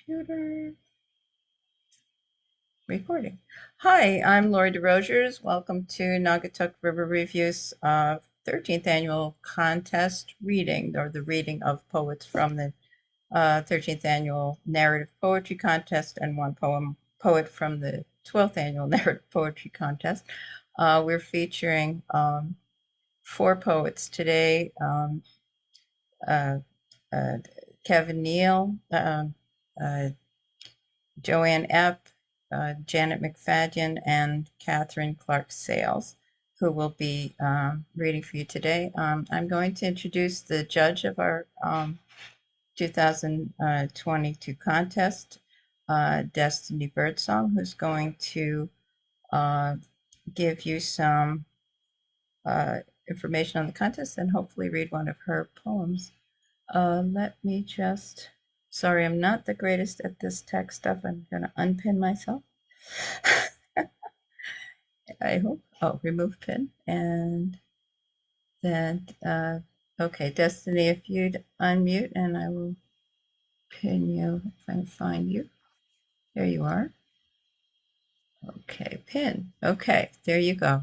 Computer recording. Hi, I'm Lori DeRogers. Welcome to Naugatuck River Review's 13th annual contest reading, or the reading of poets from the 13th annual narrative poetry contest and one poet from the 12th annual narrative poetry contest. We're featuring four poets today. Uh, Kevin Neal, Joanne Epp, Janet McFadden, and Catherine Clark Sales, who will be reading for you today. I'm going to introduce the judge of our 2022 contest, Destiny Birdsong, who's going to give you some information on the contest and hopefully read one of her poems. Let me just, sorry, I'm not the greatest at this tech stuff. I'm going to unpin myself. I hope. Oh, remove pin. And then, okay, Destiny, if you'd unmute and I will pin you if I can find you. There you are. Okay, pin. Okay, there you go.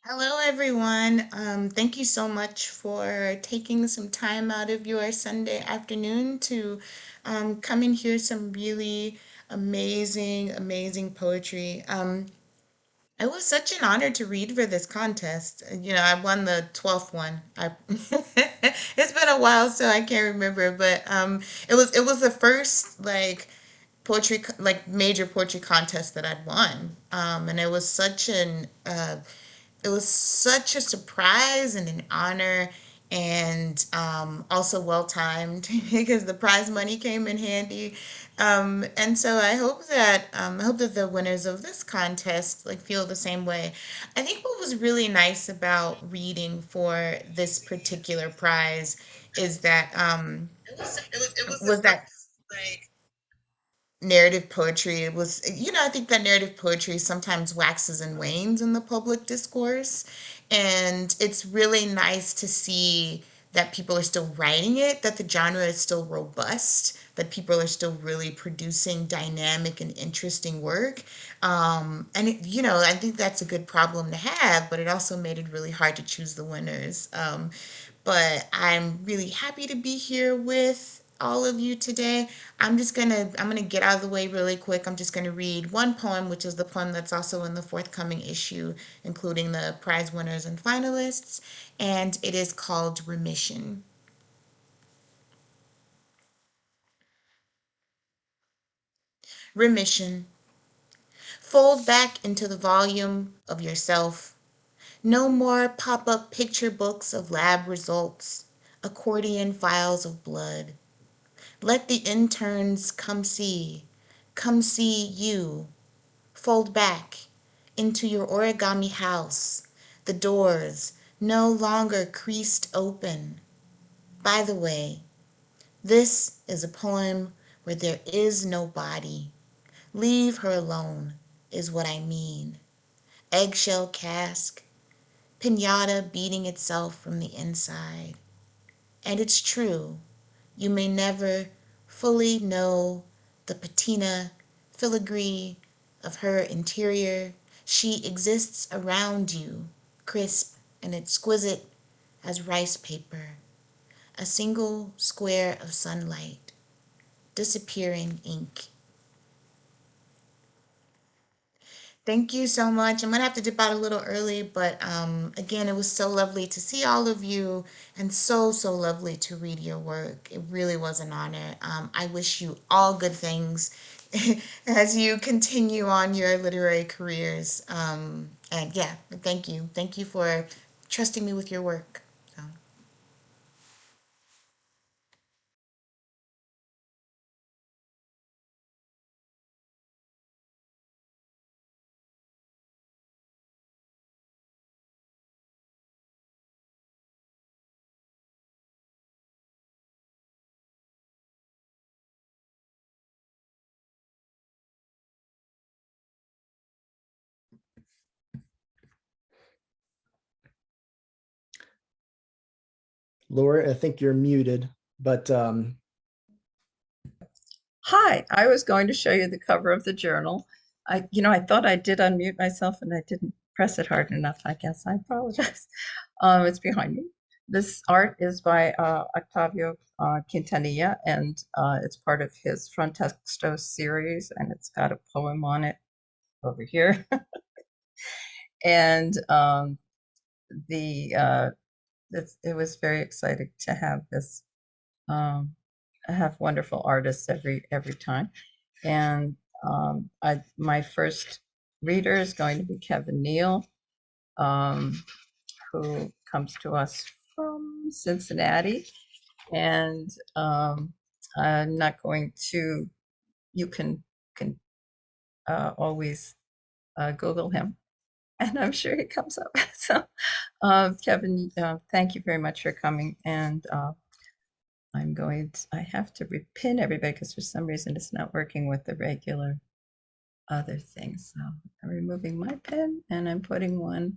Hello, everyone. Thank you so much for taking some time out of your Sunday afternoon to come and hear some really amazing poetry. It was such an honor to read for this contest. I won the 12th one. It's been a while, so I can't remember, but it was the first major poetry contest that I'd won. And it was such a surprise and an honor, and also well timed because the prize money came in handy. And so I hope that the winners of this contest feel the same way. I think what was really nice about reading for this particular prize is that was that narrative poetry. It was, I think that narrative poetry sometimes waxes and wanes in the public discourse. And it's really nice to see that people are still writing it, that the genre is still robust, that people are still really producing dynamic and interesting work. I think that's a good problem to have, but it also made it really hard to choose the winners. But I'm really happy to be here with all of you today. I'm gonna get out of the way really quick. I'm just gonna read one poem, which is the poem that's also in the forthcoming issue, including the prize winners and finalists, and it is called Remission. Remission. Fold back into the volume of yourself. No more pop-up picture books of lab results, accordion files of blood. Let the interns come see you. Fold back into your origami house, the doors no longer creased open. By the way, this is a poem where there is no body. Leave her alone, is what I mean. Eggshell cask, pinata beating itself from the inside. And it's true, you may never fully know the patina filigree of her interior. She exists around you, crisp and exquisite as rice paper, a single square of sunlight, disappearing ink. Thank you so much. I'm gonna have to dip out a little early, but again, it was so lovely to see all of you, and so lovely to read your work. It really was an honor. I wish you all good things as you continue on your literary careers. And yeah, thank you for trusting me with your work. So. Laura, I think you're muted, but Hi, I was going to show you the cover of the journal. I thought I did unmute myself and I didn't press it hard enough. I guess I apologize. It's behind me. This art is by Octavio Quintanilla, and it's part of his Frontexto series, and it's got a poem on it over here. And the it was very exciting to have this. I have wonderful artists every time. And my first reader is going to be Kevin Neal, um, who comes to us from Cincinnati. And I'm not going to, you can always Google him, and I'm sure he comes up. So, Kevin, thank you very much for coming. And I have to repin everybody because for some reason it's not working with the regular other things. So I'm removing my pen and I'm putting one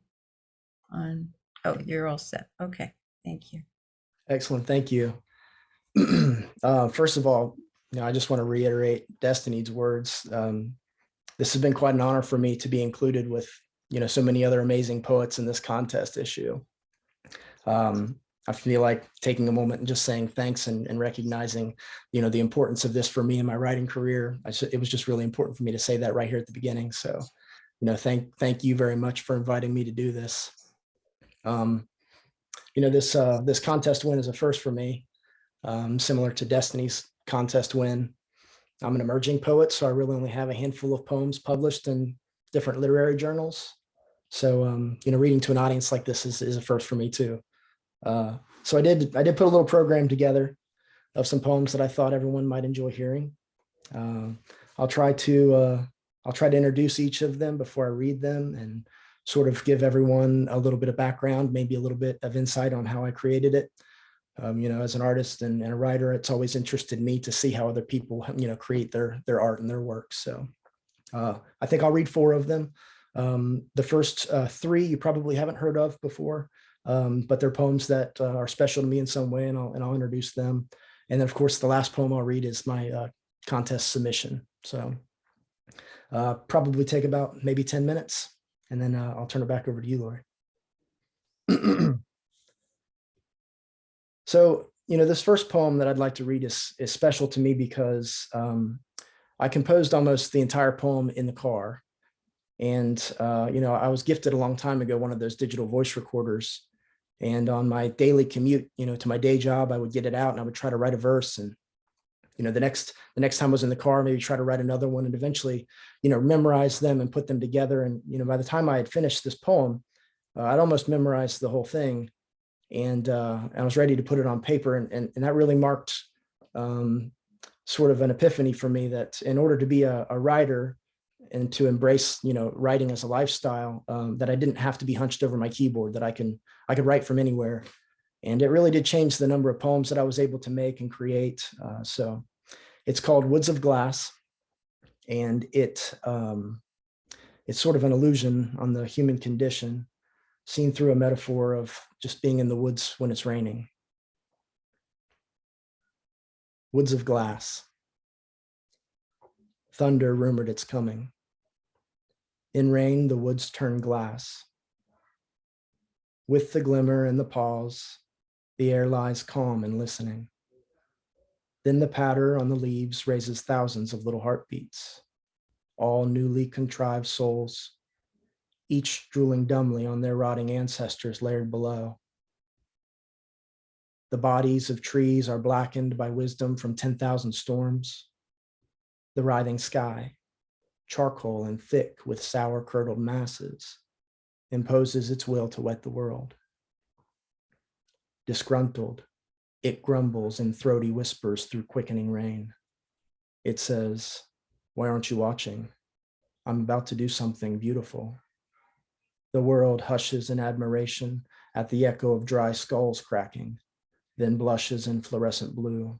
on. Oh, you're all set. Okay, thank you. Excellent. Thank you. First of all, I just want to reiterate Destiny's words. This has been quite an honor for me to be included with, so many other amazing poets in this contest issue. I feel like taking a moment and just saying thanks and recognizing, the importance of this for me in my writing career. It was just really important for me to say that right here at the beginning. So, thank you very much for inviting me to do this. This contest win is a first for me, similar to Destiny's contest win. I'm an emerging poet, so I really only have a handful of poems published in different literary journals. So, reading to an audience like this is a first for me too. So I did put a little program together of some poems that I thought everyone might enjoy hearing. I'll try to introduce each of them before I read them and sort of give everyone a little bit of background, maybe a little bit of insight on how I created it. As an artist and a writer, it's always interested me to see how other people, create their art and their work. So I think I'll read 4 of them. The first 3 you probably haven't heard of before, but they're poems that are special to me in some way, and I'll introduce them. And then, of course, the last poem I'll read is my contest submission. So probably take about maybe 10 minutes, and then I'll turn it back over to you, Lori. So, this first poem that I'd like to read is special to me because I composed almost the entire poem in the car. And, I was gifted a long time ago one of those digital voice recorders. And on my daily commute, to my day job, I would get it out and I would try to write a verse. And, the next time I was in the car, maybe try to write another one and eventually, memorize them and put them together. And, by the time I had finished this poem, I'd almost memorized the whole thing. And I was ready to put it on paper. And that really marked sort of an epiphany for me that in order to be a writer and to embrace, writing as a lifestyle, that I didn't have to be hunched over my keyboard, that I could write from anywhere. And it really did change the number of poems that I was able to make and create. So it's called Woods of Glass. And it's sort of an illusion on the human condition, seen through a metaphor of just being in the woods when it's raining. Woods of glass. Thunder rumored it's coming. In rain, the woods turn glass. With the glimmer and the pause, the air lies calm and listening. Then the patter on the leaves raises thousands of little heartbeats, all newly contrived souls, each drooling dumbly on their rotting ancestors layered below. The bodies of trees are blackened by wisdom from 10,000 storms. The writhing sky, charcoal and thick with sour curdled masses, imposes its will to wet the world. Disgruntled, it grumbles in throaty whispers through quickening rain. It says, "Why aren't you watching? I'm about to do something beautiful." The world hushes in admiration at the echo of dry skulls cracking, then blushes in fluorescent blue.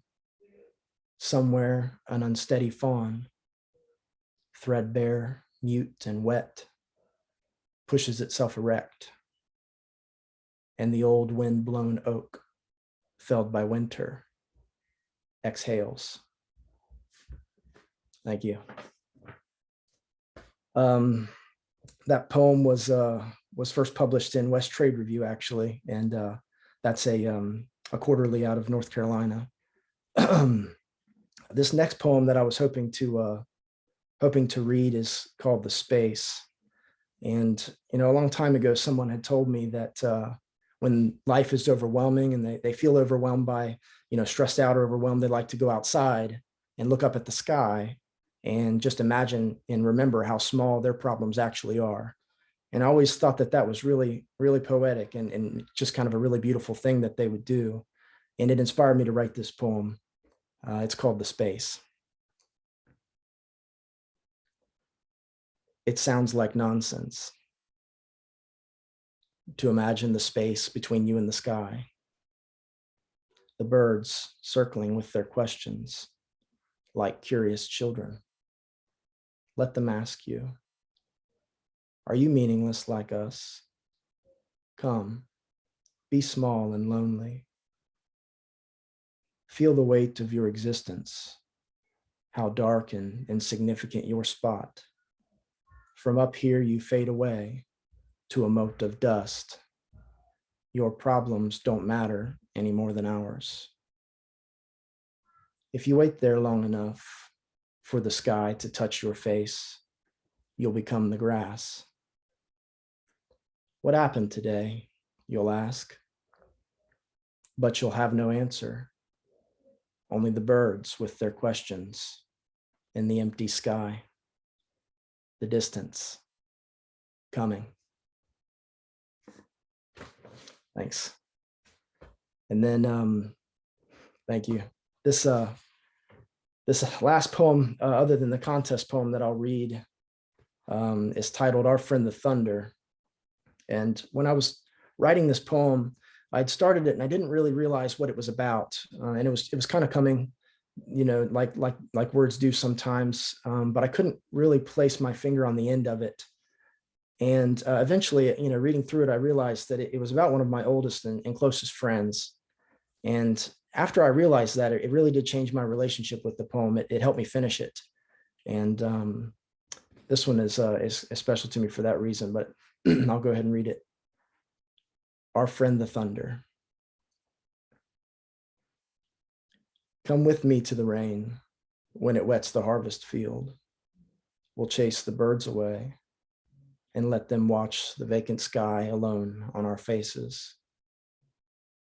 Somewhere, an unsteady fawn, threadbare, mute, and wet, pushes itself erect. And the old wind-blown oak, felled by winter, exhales. Thank you. That poem was first published in West Trade Review, actually, and that's a quarterly out of North Carolina. This next poem that I was hoping to read is called "The Space." And a long time ago, someone had told me that when life is overwhelming and they feel overwhelmed by, stressed out or overwhelmed, they like to go outside and look up at the sky and just imagine and remember how small their problems actually are. And I always thought that that was really, really poetic and just kind of a really beautiful thing that they would do. And it inspired me to write this poem. It's called "The Space." It sounds like nonsense to imagine the space between you and the sky, the birds circling with their questions like curious children. Let them ask you, are you meaningless like us? Come, be small and lonely. Feel the weight of your existence, how dark and insignificant your spot. From up here you fade away to a mote of dust. Your problems don't matter any more than ours. If you wait there long enough for the sky to touch your face, you'll become the grass. What happened today, you'll ask, but you'll have no answer. Only the birds with their questions in the empty sky, the distance coming. Thanks. And then, thank you. This last poem, other than the contest poem that I'll read, is titled "Our Friend the Thunder." And when I was writing this poem, I'd started it and I didn't really realize what it was about. And it was kind of coming, like words do sometimes, but I couldn't really place my finger on the end of it. And eventually, reading through it, I realized that it was about one of my oldest and closest friends. And after I realized that, it really did change my relationship with the poem. It helped me finish it. And this one is special to me for that reason, but I'll go ahead and read it. Our Friend the Thunder. Come with me to the rain when it wets the harvest field. We'll chase the birds away and let them watch the vacant sky alone on our faces.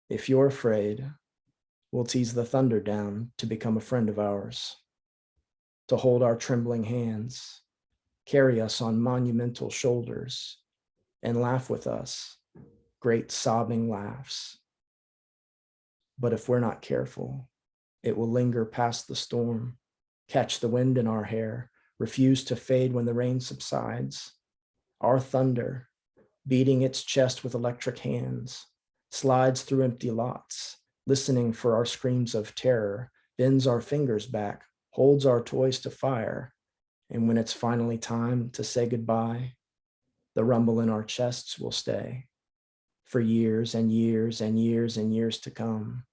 If you're afraid, we'll tease the thunder down to become a friend of ours, to hold our trembling hands, carry us on monumental shoulders, and laugh with us, great sobbing laughs. But if we're not careful, it will linger past the storm, catch the wind in our hair, refuse to fade when the rain subsides. Our thunder, beating its chest with electric hands, slides through empty lots, listening for our screams of terror, bends our fingers back, holds our toys to fire. And when it's finally time to say goodbye, the rumble in our chests will stay for years and years and years and years to come,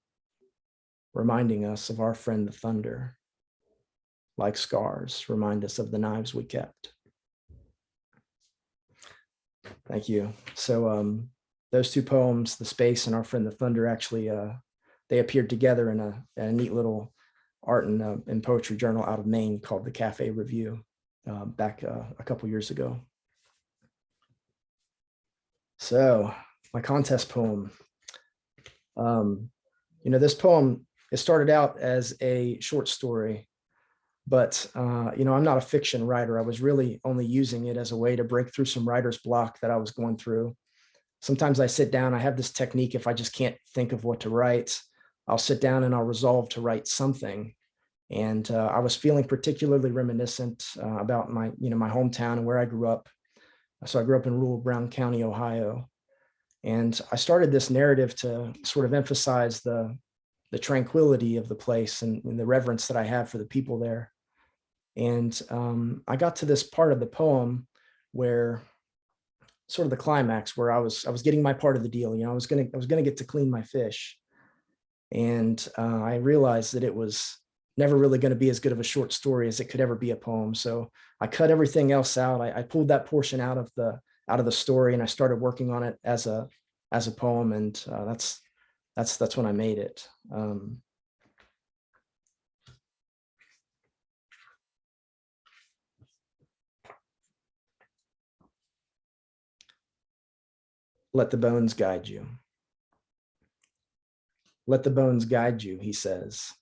reminding us of our friend the thunder, like scars remind us of the knives we kept. Thank you. So those two poems, "The Space" and "Our Friend the Thunder," actually they appeared together in a neat little art and poetry journal out of Maine called the Cafe Review back a couple years ago. So my contest poem. This poem, it started out as a short story, but I'm not a fiction writer. I was really only using it as a way to break through some writer's block that I was going through. Sometimes I sit down, I have this technique, if I just can't think of what to write, I'll sit down and I'll resolve to write something. And I was feeling particularly reminiscent about my hometown and where I grew up. So I grew up in rural Brown County, Ohio. And I started this narrative to sort of emphasize the tranquility of the place and the reverence that I have for the people there. And I got to this part of the poem where sort of the climax, where I was getting my part of the deal. I was gonna get to clean my fish, and I realized that it was never really going to be as good of a short story as it could ever be a poem. So I cut everything else out. I pulled that portion out of the story, and I started working on it as a poem, and that's when I made it. Let the bones guide you. Let the bones guide you, he says,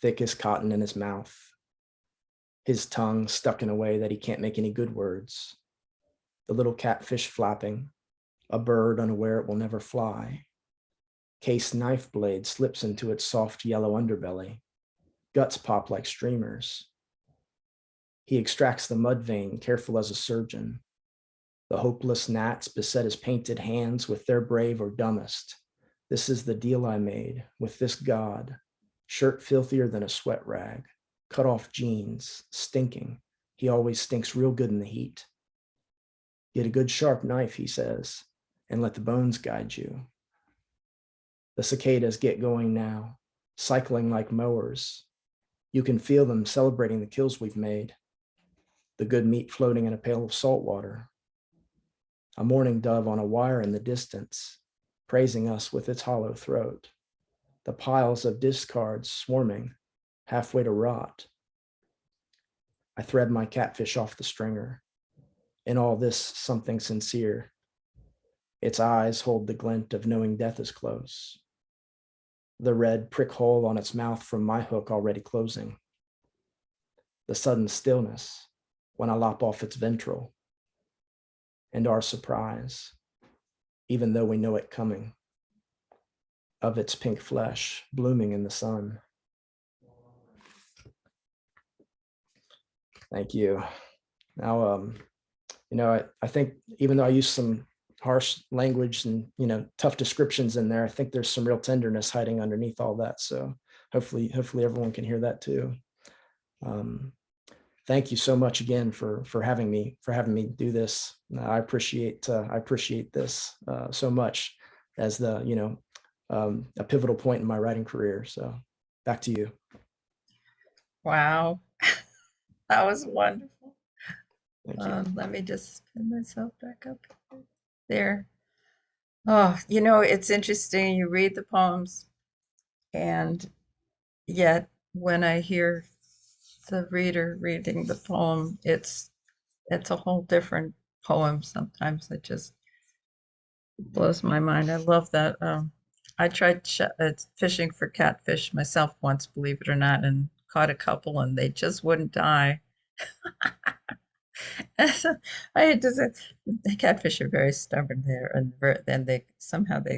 thick as cotton in his mouth, his tongue stuck in a way that he can't make any good words. The little catfish flapping, a bird unaware it will never fly. Case knife blade slips into its soft yellow underbelly. Guts pop like streamers. He extracts the mud vein, careful as a surgeon. The hopeless gnats beset his painted hands with their brave or dumbest. This is the deal I made with this god, shirt filthier than a sweat rag, cut off jeans, stinking. He always stinks real good in the heat. Get a good sharp knife, he says, and let the bones guide you. The cicadas get going now, cycling like mowers. You can feel them celebrating the kills we've made. The good meat floating in a pail of salt water. A mourning dove on a wire in the distance, praising us with its hollow throat. The piles of discards swarming, halfway to rot. I thread my catfish off the stringer. In all this, something sincere. Its eyes hold the glint of knowing death is close. The red prick hole on its mouth from my hook already closing. The sudden stillness when I lop off its ventral. And our surprise, even though we know it coming, of its pink flesh blooming in the sun. Thank you. Now, I think even though I use some harsh language and, tough descriptions in there, I think there's some real tenderness hiding underneath all that. So hopefully everyone can hear that too. Thank you so much again for having me do this. I appreciate this so much as a pivotal point in my writing career. So back to you. Wow. That was wonderful. Thank you. Let me just pin myself back up there. Oh, it's interesting. You read the poems, and yet when I hear the reader reading the poem, it's a whole different poem. Sometimes it just blows my mind. I love that. I tried fishing for catfish myself once, believe it or not, and caught a couple, and they just wouldn't die. I had to say, the catfish are very stubborn there, and then they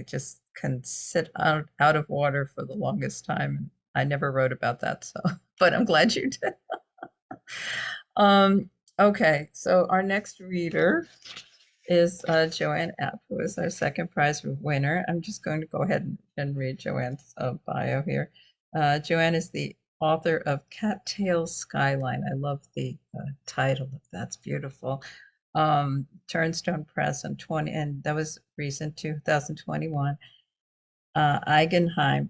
just can sit out of water for the longest time. And I never wrote about that, so but I'm glad you did. Okay, so our next reader is Joanne Epp, who is our second prize winner. I'm just going to go ahead and read Joanne's bio here. Joanne is the author of Cattail's Skyline. I love the title. That's beautiful. Turnstone Press and that was recent, 2021. Eigenheim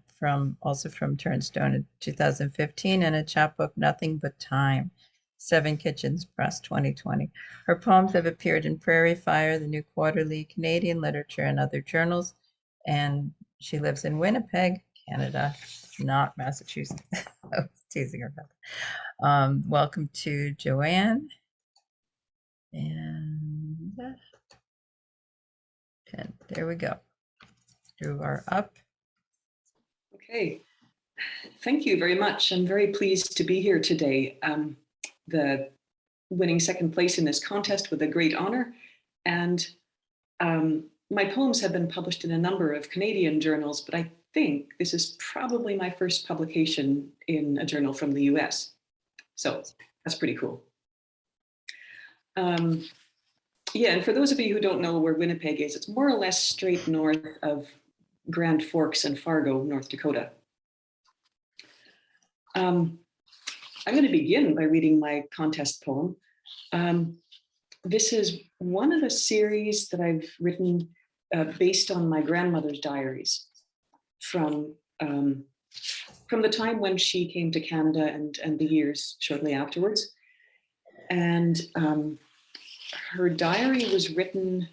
also from Turnstone in 2015, and a chapbook, Nothing But Time, Seven Kitchens Press, 2020. Her poems have appeared in Prairie Fire, the New Quarterly, Canadian Literature, and other journals. And she lives in Winnipeg, Canada, not Massachusetts. I was teasing her about that. Welcome to Joanne. And there we go. You are up. Okay, thank you very much. I'm very pleased to be here today. The winning second place in this contest with a great honor. And my poems have been published in a number of Canadian journals, but I think this is probably my first publication in a journal from the US. So that's pretty cool. Yeah, and for those of you who don't know where Winnipeg is, it's more or less straight north of Grand Forks and Fargo, North Dakota. I'm going to begin by reading my contest poem. This is one of a series that I've written based on my grandmother's diaries from from the time when she came to Canada and the years shortly afterwards. And her diary was written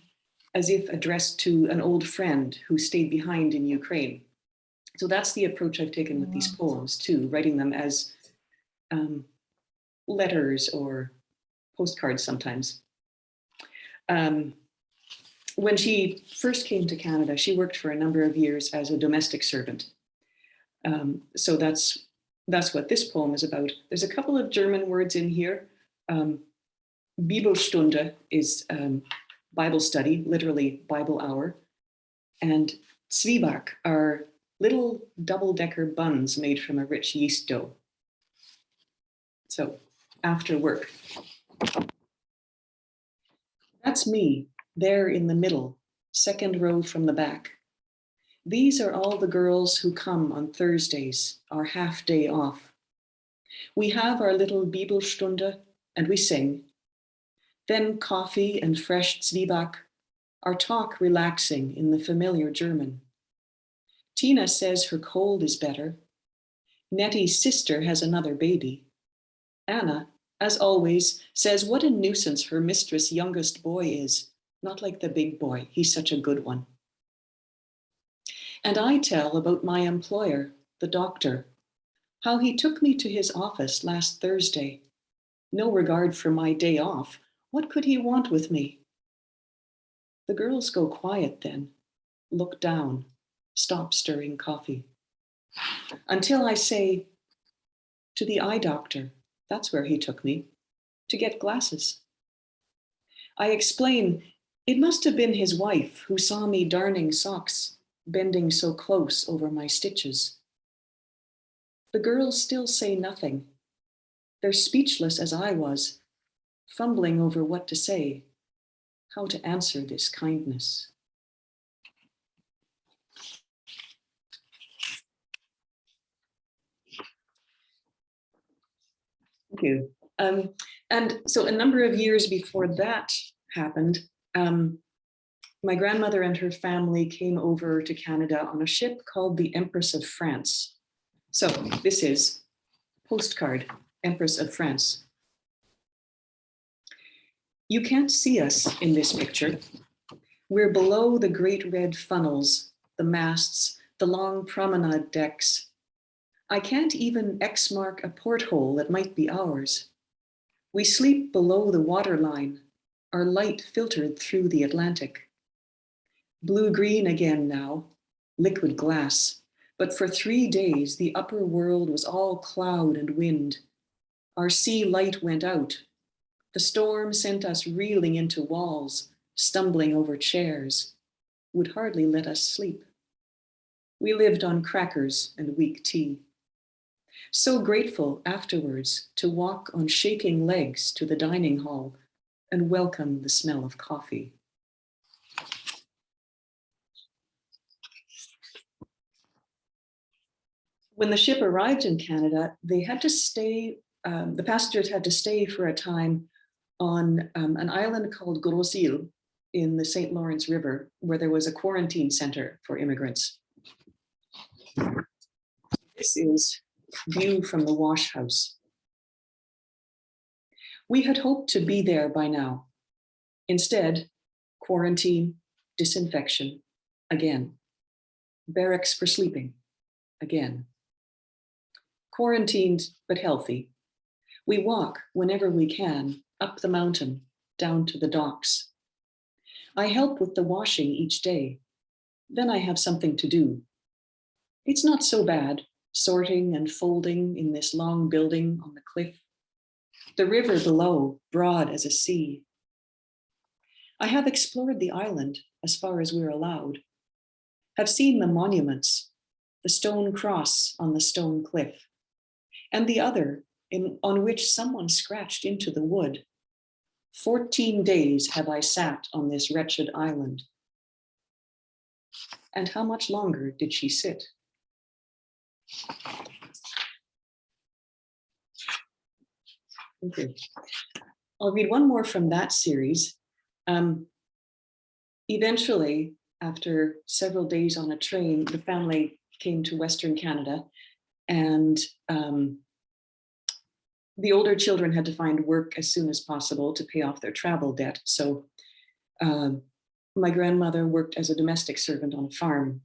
as if addressed to an old friend who stayed behind in Ukraine. So that's the approach I've taken with these poems too, writing them as letters or postcards sometimes. When she first came to Canada, she worked for a number of years as a domestic servant. So that's what this poem is about. There's a couple of German words in here. Bibelstunde is Bible study, literally Bible hour. And Zwieback are little double-decker buns made from a rich yeast dough. So after work. That's me, there in the middle, second row from the back. These are all the girls who come on Thursdays, our half day off. We have our little Bibelstunde and we sing. Then coffee and fresh Zwieback, our talk relaxing in the familiar German. Tina says her cold is better. Nettie's sister has another baby. Anna, as always, says what a nuisance her mistress' youngest boy is. Not like the big boy, he's such a good one. And I tell about my employer, the doctor, how he took me to his office last Thursday. No regard for my day off. What could he want with me? The girls go quiet then, look down, stop stirring coffee. Until I say, to the eye doctor, that's where he took me, to get glasses. I explain, it must have been his wife who saw me darning socks, bending so close over my stitches. The girls still say nothing. They're speechless as I was, fumbling over what to say, how to answer this kindness. Thank you. And so a number of years before that happened, my grandmother and her family came over to Canada on a ship called the Empress of France. So this is postcard, Empress of France. You can't see us in this picture. We're below the great red funnels, the masts, the long promenade decks. I can't even X-mark a porthole that might be ours. We sleep below the waterline, our light filtered through the Atlantic. Blue-green again now, liquid glass, but for 3 days the upper world was all cloud and wind. Our sea light went out. The storm sent us reeling into walls, stumbling over chairs, would hardly let us sleep. We lived on crackers and weak tea. So grateful afterwards to walk on shaking legs to the dining hall and welcome the smell of coffee. When the ship arrived in Canada, they had to stay, the passengers had to stay for a time on an island called Gros Île in the St. Lawrence River, where there was a quarantine center for immigrants. This is view from the wash house. We had hoped to be there by now. Instead, quarantine, disinfection, again. Barracks for sleeping, again. Quarantined but healthy. We walk whenever we can up the mountain, down to the docks. I help with the washing each day. Then I have something to do. It's not so bad, sorting and folding in this long building on the cliff. The river below, broad as a sea. I have explored the island as far as we're allowed. Have seen the monuments, the stone cross on the stone cliff, and the other on which someone scratched into the wood. 14 days have I sat on this wretched island. And how much longer did she sit? Thank you. I'll read one more from that series. Eventually, after several days on a train, the family came to Western Canada, And the older children had to find work as soon as possible to pay off their travel debt. So my grandmother worked as a domestic servant on a farm,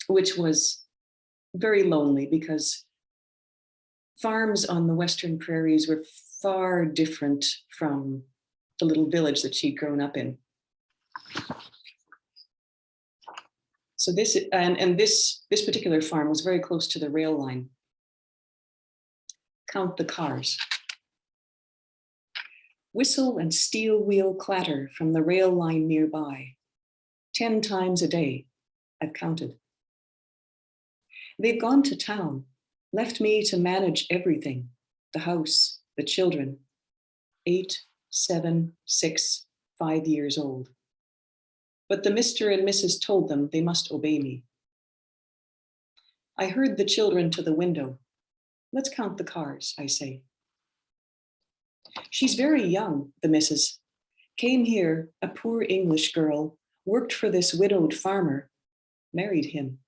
which was very lonely because farms on the Western prairies were far different from the little village that she'd grown up in. So this particular farm was very close to the rail line. Count the cars. Whistle and steel wheel clatter from the rail line nearby. 10 times a day, I've counted. They've gone to town, left me to manage everything, the house, the children, 8, 7, 6, 5 years old. But the Mr. and Mrs. told them they must obey me. I heard the children to the window. Let's count the cars, I say. She's very young, the missus. Came here, a poor English girl, worked for this widowed farmer, married him.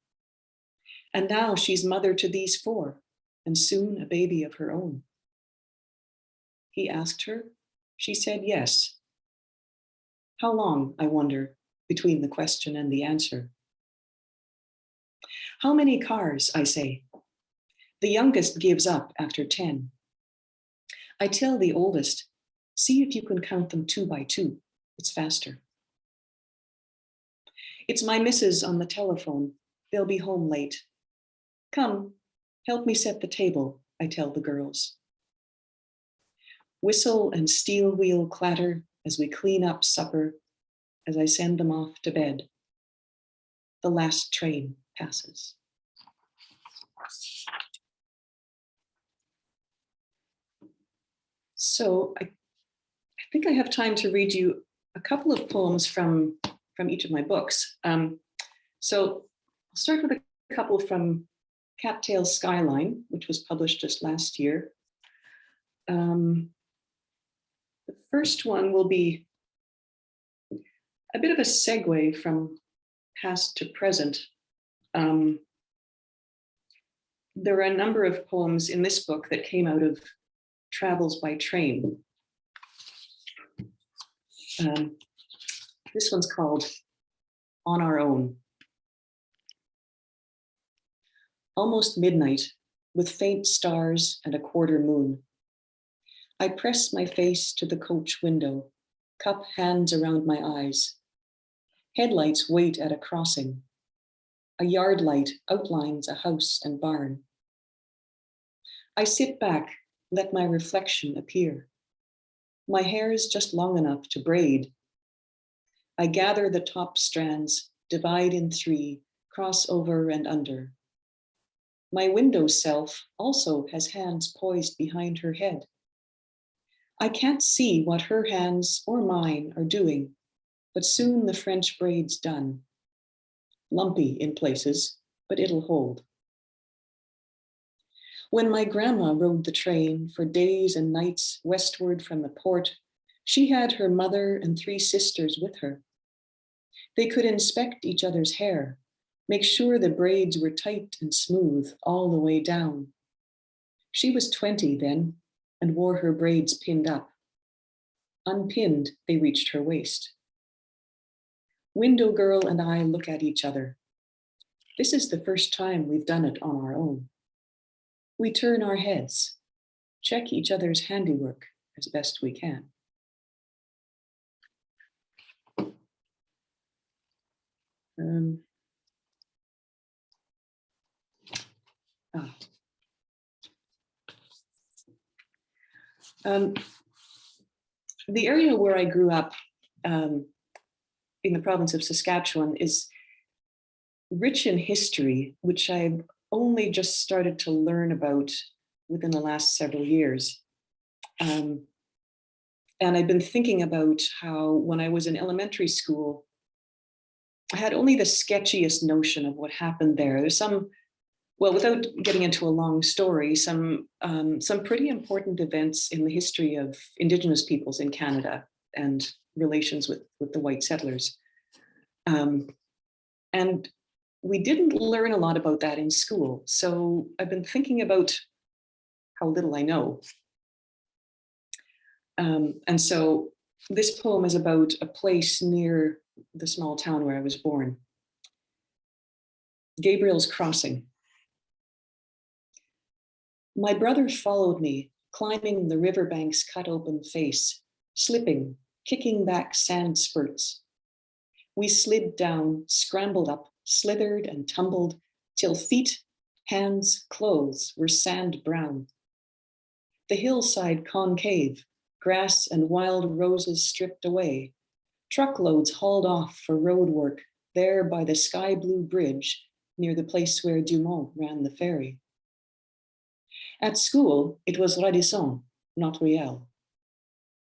And now she's mother to these 4, and soon a baby of her own. He asked her. She said yes. How long, I wonder, between the question and the answer? How many cars, I say. The youngest gives up after 10. I tell the oldest, see if you can count them 2 by 2. It's faster. It's my missus on the telephone. They'll be home late. Come, help me set the table, I tell the girls. Whistle and steel wheel clatter as we clean up supper, as I send them off to bed. The last train passes. So I think I have time to read you a couple of poems from each of my books. So I'll start with a couple from Cattail Skyline, which was published just last year. The first one will be a bit of a segue from past to present. There are a number of poems in this book that came out of travels by train. This one's called On Our Own. Almost midnight, with faint stars and a quarter moon. I press my face to the coach window, cup hands around my eyes. Headlights wait at a crossing. A yard light outlines a house and barn. I sit back, let my reflection appear. My hair is just long enough to braid. I gather the top strands, divide in 3, cross over and under. My window self also has hands poised behind her head. I can't see what her hands or mine are doing, but soon the French braid's done. Lumpy in places, but it'll hold. When my grandma rode the train for days and nights westward from the port, she had her mother and 3 sisters with her. They could inspect each other's hair, make sure the braids were tight and smooth all the way down. She was 20 then and wore her braids pinned up. Unpinned, they reached her waist. Window girl and I look at each other. This is the first time we've done it on our own. We turn our heads, check each other's handiwork as best we can. The area where I grew up in the province of Saskatchewan is rich in history, which I've only just started to learn about within the last several years. And I've been thinking about how when I was in elementary school, I had only the sketchiest notion of what happened there. There's some, well, without getting into a long story, some pretty important events in the history of Indigenous peoples in Canada and relations with the white settlers. And we didn't learn a lot about that in school. So I've been thinking about how little I know. And so this poem is about a place near the small town where I was born. Gabriel's Crossing. My brother followed me, climbing the riverbank's cut-open face, slipping, kicking back sand spurts. We slid down, scrambled up, slithered and tumbled, till feet, hands, clothes were sand brown. The hillside concave, grass and wild roses stripped away, truckloads hauled off for road work there by the sky blue bridge near the place where Dumont ran the ferry. At school, it was Radisson, not Riel.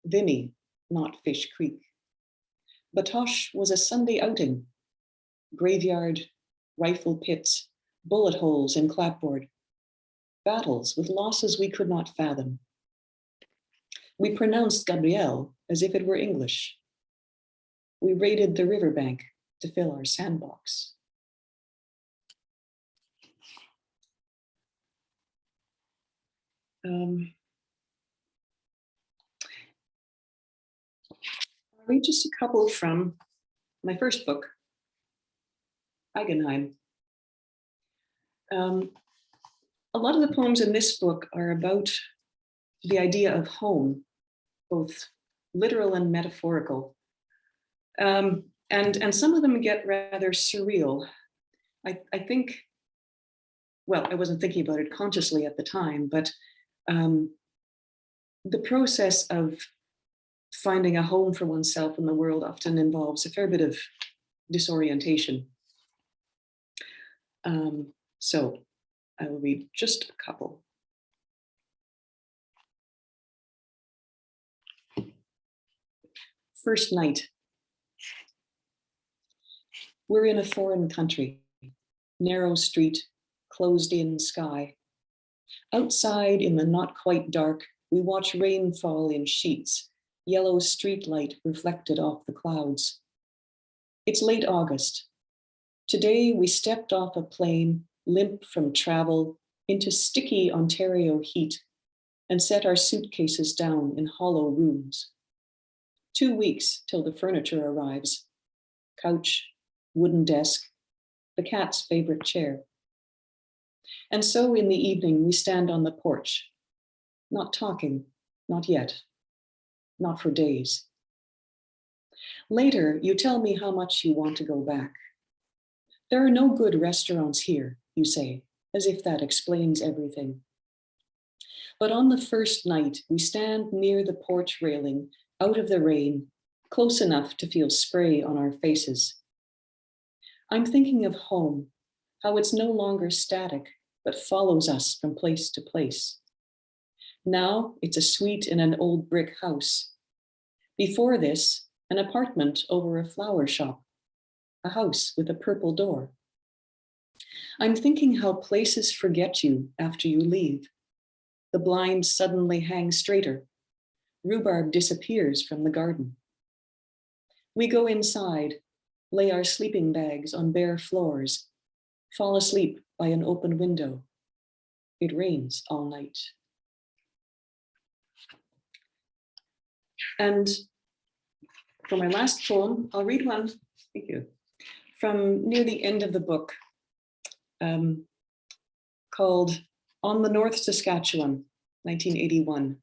Vimy, not Fish Creek. Batoche was a Sunday outing. Graveyard, rifle pits, bullet holes in clapboard. Battles with losses we could not fathom. We pronounced Gabriel as if it were English. We raided the riverbank to fill our sandbox. I'll read just a couple from my first book, Eigenheim. A lot of the poems in this book are about the idea of home, both literal and metaphorical. And some of them get rather surreal. I think, well, I wasn't thinking about it consciously at the time, but the process of finding a home for oneself in the world often involves a fair bit of disorientation. So I will read just a couple. First night. We're in a foreign country, narrow street, closed in sky. Outside in the not quite dark, we watch rain fall in sheets, yellow streetlight reflected off the clouds. It's late August. Today we stepped off a plane, limp from travel, into sticky Ontario heat, and set our suitcases down in hollow rooms. 2 weeks till the furniture arrives. Couch, wooden desk, the cat's favorite chair. And so in the evening, we stand on the porch, not talking, not yet, not for days. Later, you tell me how much you want to go back. There are no good restaurants here, you say, as if that explains everything. But on the first night, we stand near the porch railing, out of the rain, close enough to feel spray on our faces. I'm thinking of home, how it's no longer static, but follows us from place to place. Now it's a suite in an old brick house. Before this, an apartment over a flower shop, a house with a purple door. I'm thinking how places forget you after you leave. The blinds suddenly hang straighter. Rhubarb disappears from the garden. We go inside, lay our sleeping bags on bare floors, fall asleep by an open window. It rains all night. And for my last poem, I'll read one, thank you, from near the end of the book, called On the North Saskatchewan, 1981.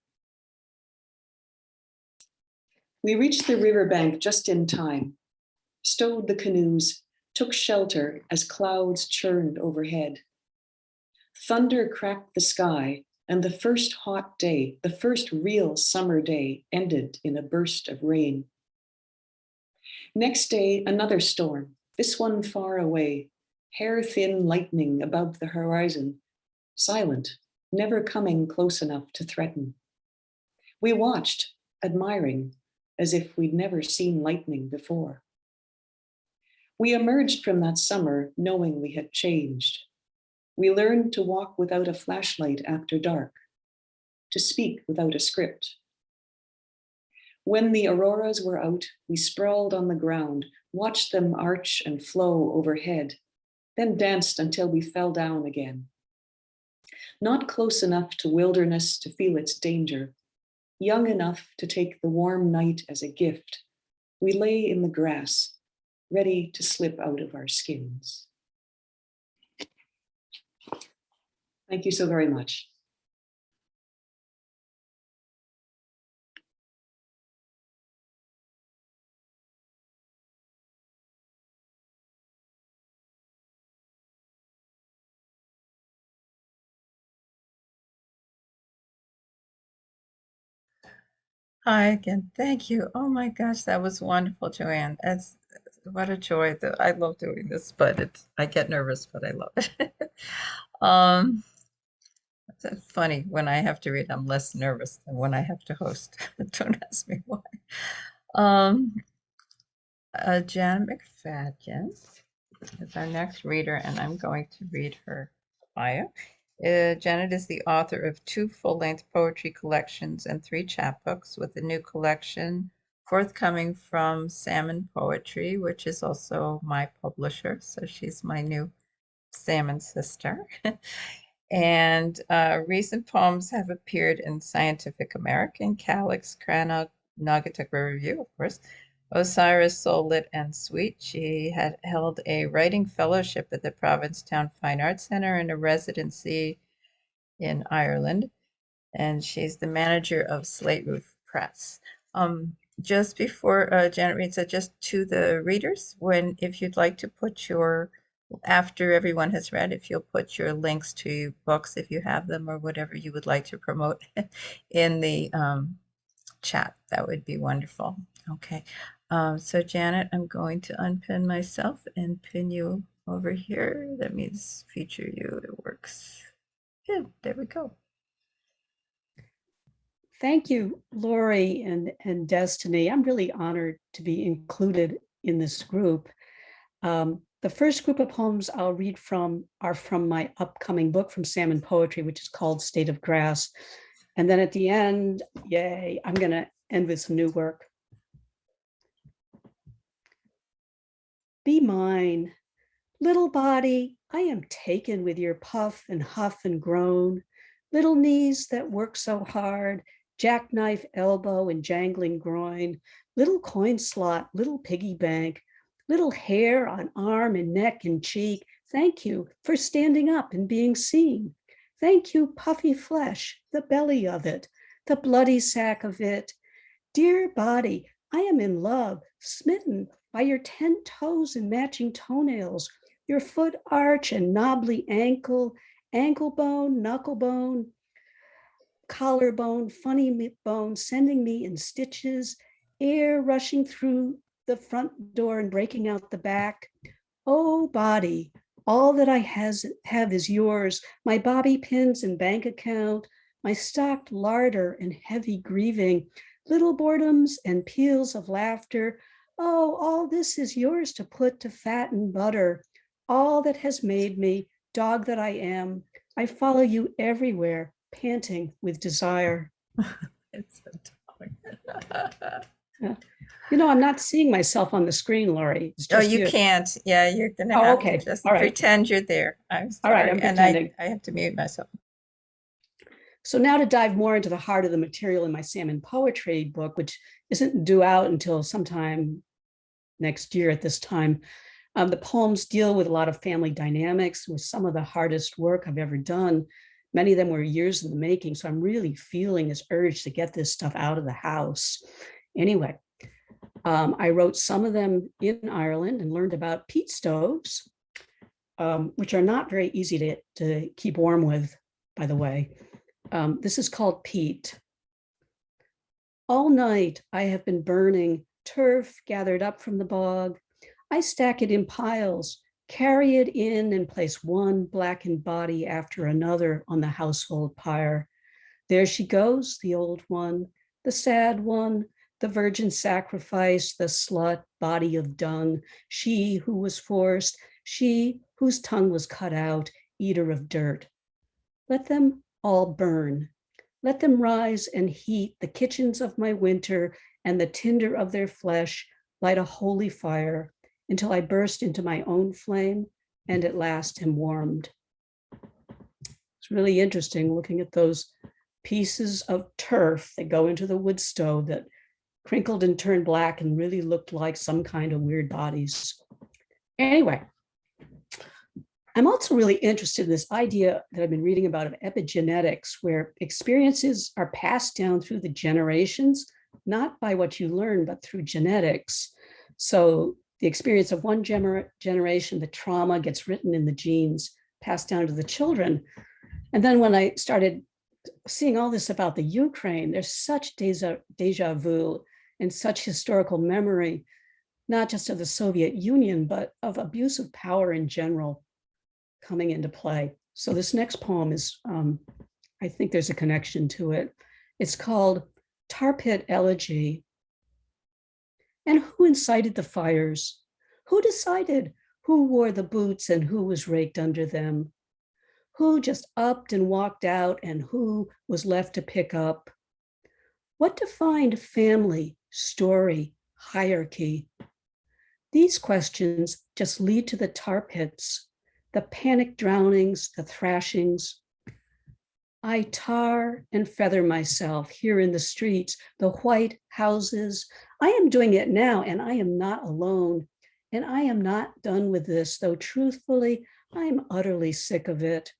We reached the riverbank just in time, stowed the canoes, took shelter as clouds churned overhead. Thunder cracked the sky, and the first hot day, the first real summer day, ended in a burst of rain. Next day, another storm, this one far away, hair-thin lightning above the horizon, silent, never coming close enough to threaten. We watched, admiring, as if we'd never seen lightning before. We emerged from that summer knowing we had changed. We learned to walk without a flashlight after dark, to speak without a script. When the auroras were out, we sprawled on the ground, watched them arch and flow overhead, then danced until we fell down again. Not close enough to wilderness to feel its danger, young enough to take the warm night as a gift, we lay in the grass, ready to slip out of our skins. Thank you so very much. Hi again. Thank you. Oh my gosh, that was wonderful, Joanne. It's what a joy that I love doing this, but I get nervous, but I love it. Um, it's funny when I have to read, I'm less nervous than when I have to host. Don't ask me why. Um, Jan McFadden is our next reader, and I'm going to read her bio. Janet is the author of 2 full-length poetry collections and 3 chapbooks, with a new collection forthcoming from Salmon Poetry, which is also my publisher. So she's my new Salmon sister. And recent poems have appeared in Scientific American, Calyx, Cranach, Naugatuck Review, of course, Osiris, Soul Lit, and Sweet. She had held a writing fellowship at the Provincetown Fine Arts Center and a residency in Ireland, and she's the manager of Slate Roof Press. Just before Janet reads it, just to the readers, if you'd like to put after everyone has read, if you'll put your links to books, if you have them, or whatever you would like to promote in the chat, that would be wonderful. Okay. So Janet, I'm going to unpin myself and pin you over here. That means feature you. It works. Yeah, there we go. Thank you, Lori and Destiny. I'm really honored to be included in this group. The first group of poems I'll read from are from my upcoming book from Salmon Poetry, which is called State of Grass. And then at the end, yay, I'm going to end with some new work. Be mine, little body, I am taken with your puff and huff and groan, little knees that work so hard, jackknife elbow and jangling groin, little coin slot, little piggy bank, little hair on arm and neck and cheek. Thank you for standing up and being seen. Thank you, puffy flesh, the belly of it, the bloody sack of it. Dear body, I am in love, smitten by your 10 toes and matching toenails, your foot arch and knobbly ankle, ankle bone, knuckle bone, collarbone, funny bone, sending me in stitches, air rushing through the front door and breaking out the back. Oh, body, all that I have is yours, my bobby pins and bank account, my stocked larder and heavy grieving, little boredoms and peals of laughter. Oh, all this is yours to put to fat and butter. All that has made me, dog that I am, I follow you everywhere, panting with desire. It's so darling. I'm not seeing myself on the screen, Lori. It's Oh, just you you. can't. Yeah, you're gonna Oh, have to okay. just All right. pretend you're there. I'm All right, sorry, I'm and pretending. I have to mute myself. So now to dive more into the heart of the material in my Salmon Poetry book, which isn't due out until sometime next year at this time. The poems deal with a lot of family dynamics, with some of the hardest work I've ever done. Many of them were years in the making, so I'm really feeling this urge to get this stuff out of the house. Anyway, I wrote some of them in Ireland and learned about peat stoves, which are not very easy to keep warm with, by the way. This is called peat. All night I have been burning turf gathered up from the bog. I stack it in piles, carry it in and place one blackened body after another on the household pyre. There she goes, the old one, the sad one, the virgin sacrifice, the slut, body of dung, she who was forced, she whose tongue was cut out, eater of dirt. Let them all burn. Let them rise and heat the kitchens of my winter, and the tinder of their flesh light a holy fire until I burst into my own flame, and at last am warmed. It's really interesting looking at those pieces of turf that go into the wood stove that crinkled and turned black and really looked like some kind of weird bodies. Anyway, I'm also really interested in this idea that I've been reading about of epigenetics, where experiences are passed down through the generations, not by what you learn, but through genetics. So the experience of one generation, the trauma gets written in the genes, passed down to the children. And then when I started seeing all this about the Ukraine, there's such deja vu and such historical memory, not just of the Soviet Union, but of abuse of power in general coming into play. So this next poem is, I think there's a connection to it. It's called Tar Pit Elegy. And who incited the fires? Who decided who wore the boots and who was raked under them? Who just upped and walked out and who was left to pick up? What defined family, story, hierarchy? These questions just lead to the tar pits, the panic drownings, the thrashings. I tar and feather myself here in the streets, the white houses. I am doing it now, and I am not alone. And I am not done with this, though truthfully, I am utterly sick of it.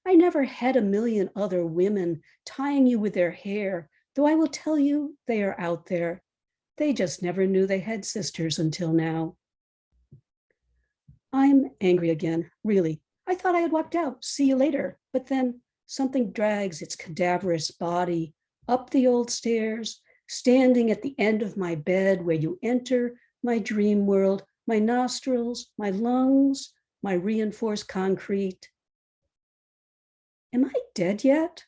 I never had a million other women tying you with their hair, though I will tell you they are out there. They just never knew they had sisters until now. I'm angry again, really. I thought I had walked out. See you later. But then something drags its cadaverous body up the old stairs, standing at the end of my bed where you enter my dream world, my nostrils, my lungs, my reinforced concrete. Am I dead yet?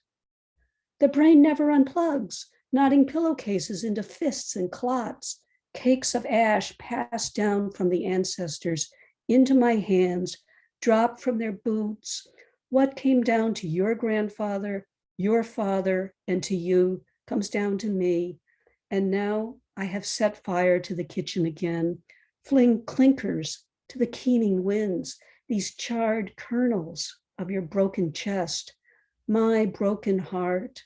The brain never unplugs, knotting pillowcases into fists and clots, cakes of ash passed down from the ancestors into my hands, dropped from their boots. What came down to your grandfather, your father, and to you comes down to me. And now I have set fire to the kitchen again, fling clinkers to the keening winds, these charred kernels of your broken chest, my broken heart.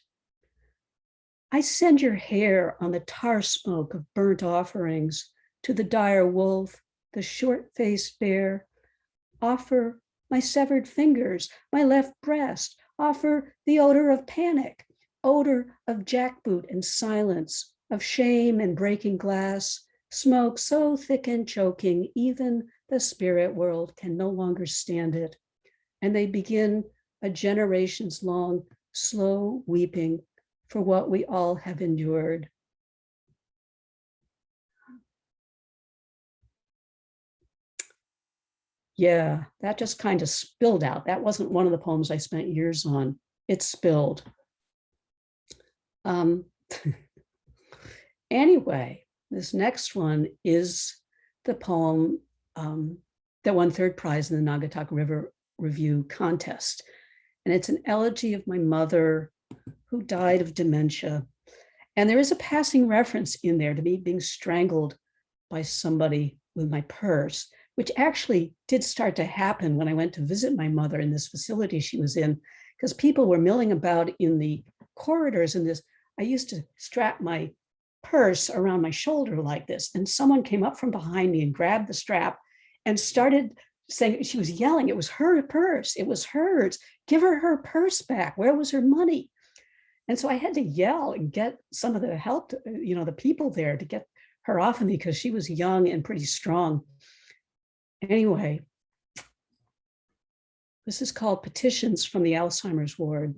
I send your hair on the tar smoke of burnt offerings to the dire wolf, the short-faced bear. Offer my severed fingers, my left breast. Offer the odor of panic, odor of jackboot and silence, of shame and breaking glass, smoke so thick and choking, even the spirit world can no longer stand it. And they begin a generations long slow weeping for what we all have endured. Yeah, that just kind of spilled out. That wasn't one of the poems I spent years on. It spilled. Anyway, this next one is the poem that won third prize in the Naugatuck River Review contest. And it's an elegy of my mother who died of dementia. And there is a passing reference in there to me being strangled by somebody with my purse, which actually did start to happen when I went to visit my mother in this facility she was in, because people were milling about in the corridors in this. I used to strap my purse around my shoulder like this, and someone came up from behind me and grabbed the strap and started saying, she was yelling, it was her purse, it was hers, give her her purse back, where was her money? And so I had to yell and get some of the help, the people there to get her off of me because she was young and pretty strong. Anyway, this is called Petitions from the Alzheimer's Ward.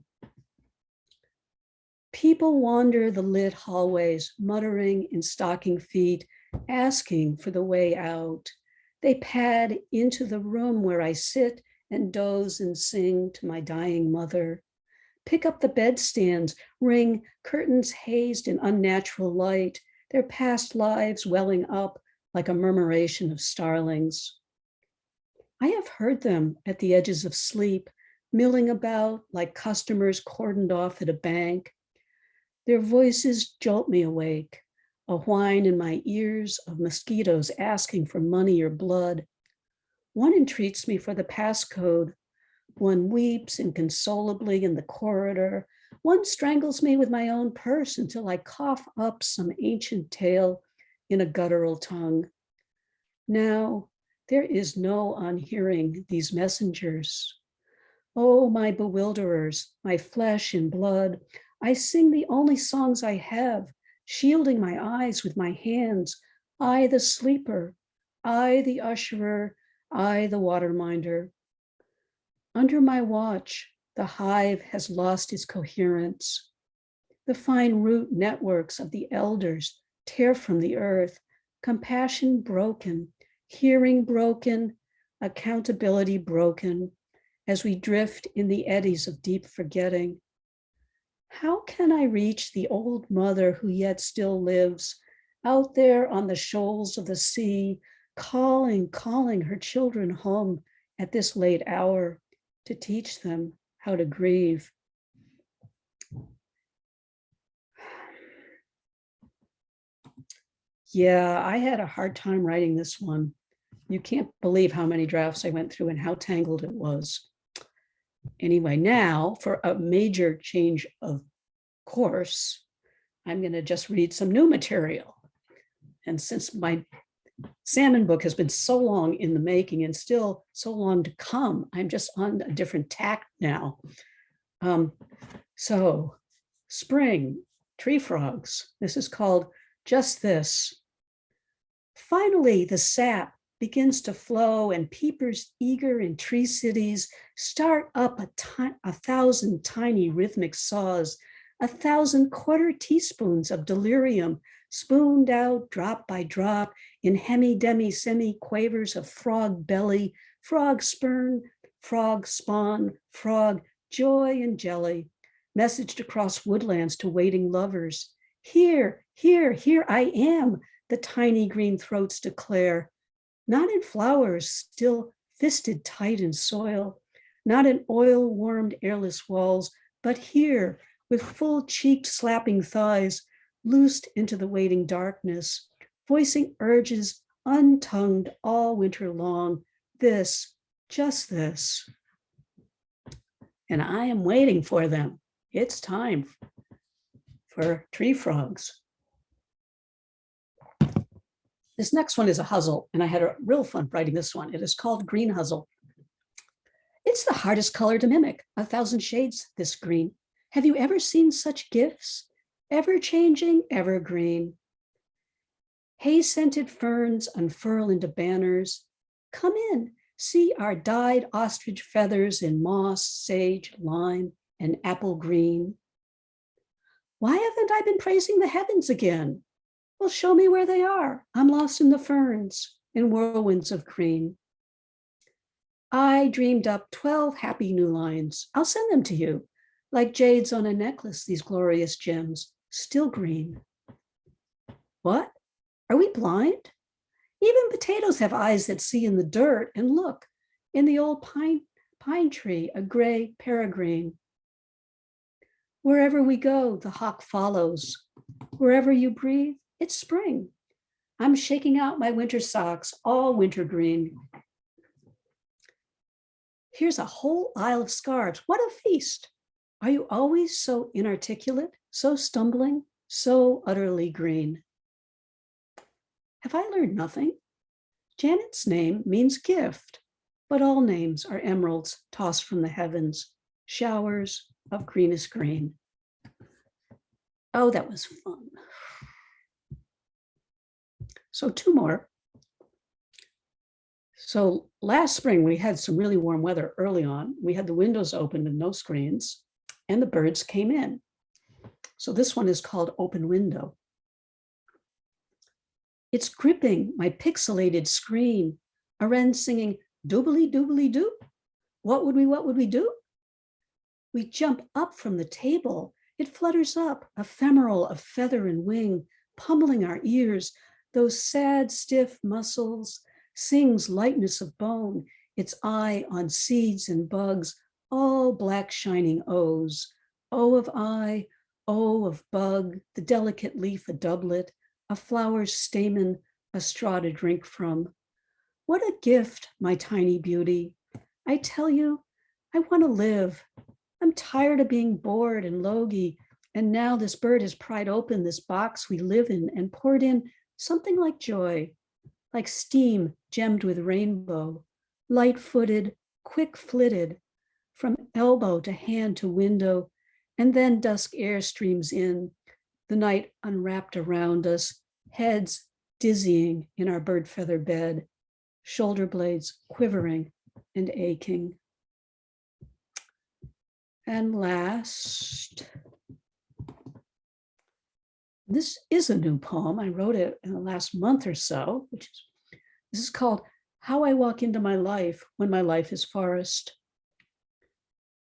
People wander the lit hallways, muttering in stocking feet, asking for the way out. They pad into the room where I sit and doze and sing to my dying mother. Pick up the bedstands, ring curtains hazed in unnatural light, their past lives welling up like a murmuration of starlings. I have heard them at the edges of sleep, milling about like customers cordoned off at a bank. Their voices jolt me awake, a whine in my ears of mosquitoes asking for money or blood. One entreats me for the passcode. One weeps inconsolably in the corridor. One strangles me with my own purse until I cough up some ancient tale in a guttural tongue. Now, there is no unhearing these messengers. Oh, my bewilderers, my flesh and blood, I sing the only songs I have, shielding my eyes with my hands. I, the sleeper, I, the usherer, I, the waterminder. Under my watch, the hive has lost its coherence. The fine root networks of the elders tear from the earth, compassion broken, hearing broken, accountability broken, as we drift in the eddies of deep forgetting. How can I reach the old mother who yet still lives out there on the shoals of the sea, calling her children home at this late hour to teach them how to grieve? Yeah, I had a hard time writing this one. You can't believe how many drafts I went through and how tangled it was. Anyway, now for a major change of course, I'm going to just read some new material. And since my salmon book has been so long in the making and still so long to come, I'm just on a different tack now. So spring, tree frogs. This is called Just This. Finally, the sap begins to flow and peepers eager in tree cities start up a thousand tiny rhythmic saws, 1,000 quarter teaspoons of delirium spooned out drop by drop in hemi-demi semi-quavers of frog belly, frog spurn, frog spawn, frog joy and jelly, messaged across woodlands to waiting lovers. Here, here, here I am, the tiny green throats declare, not in flowers still fisted tight in soil, not in oil-warmed airless walls, but here with full-cheeked slapping thighs, loosed into the waiting darkness, voicing urges untongued all winter long, this, just this. And I am waiting for them. It's time for tree frogs. This next one is a huzzle, and I had a real fun writing this one. It is called Green Huzzle. It's the hardest color to mimic, 1,000 shades this green. Have you ever seen such gifts? Ever-changing, evergreen. Hay-scented ferns unfurl into banners. Come in, see our dyed ostrich feathers in moss, sage, lime, and apple green. Why haven't I been praising the heavens again? Well, show me where they are. I'm lost in the ferns, in whirlwinds of green. I dreamed up 12 happy new lines. I'll send them to you, like jades on a necklace, these glorious gems, still green. What? Are we blind? Even potatoes have eyes that see in the dirt, and look, in the old pine tree, a gray peregrine. Wherever we go, the hawk follows. Wherever you breathe, it's spring. I'm shaking out my winter socks, all winter green. Here's a whole aisle of scarves. What a feast. Are you always so inarticulate, so stumbling, so utterly green? Have I learned nothing? Janet's name means gift, but all names are emeralds tossed from the heavens, showers of greenest green. Oh, that was fun. So 2 more. So last spring, we had some really warm weather early on. We had the windows open and no screens, and the birds came in. So this one is called Open Window. It's gripping my pixelated screen. A wren singing doobly doobly doo. What would we do? We jump up from the table. It flutters up, ephemeral of feather and wing, pummeling our ears. Those sad, stiff muscles, sings lightness of bone, its eye on seeds and bugs, all black shining O's. O of eye, O of bug, the delicate leaf a doublet, a flower's stamen, a straw to drink from. What a gift, my tiny beauty. I tell you, I want to live. I'm tired of being bored and logy. And now this bird has pried open this box we live in and poured in something like joy, like steam gemmed with rainbow, light-footed, quick-flitted, from elbow to hand to window, and then dusk air streams in, the night unwrapped around us, heads dizzying in our bird feather bed, shoulder blades quivering and aching. And last, this is a new poem. I wrote it in the last month or so, this is called How I Walk Into My Life When My Life is Forest.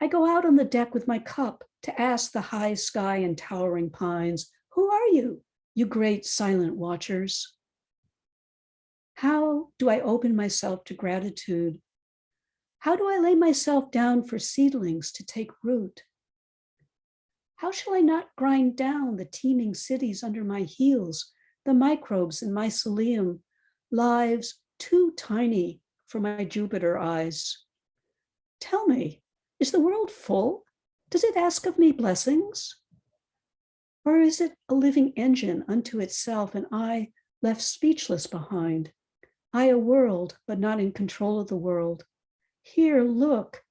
I go out on the deck with my cup to ask the high sky and towering pines, who are you, you great silent watchers? How do I open myself to gratitude? How do I lay myself down for seedlings to take root? How shall I not grind down the teeming cities under my heels, the microbes in mycelium, lives too tiny for my Jupiter eyes? Tell me, is the world full? Does it ask of me blessings? Or is it a living engine unto itself and I left speechless behind? I a world, but not in control of the world. Here, look,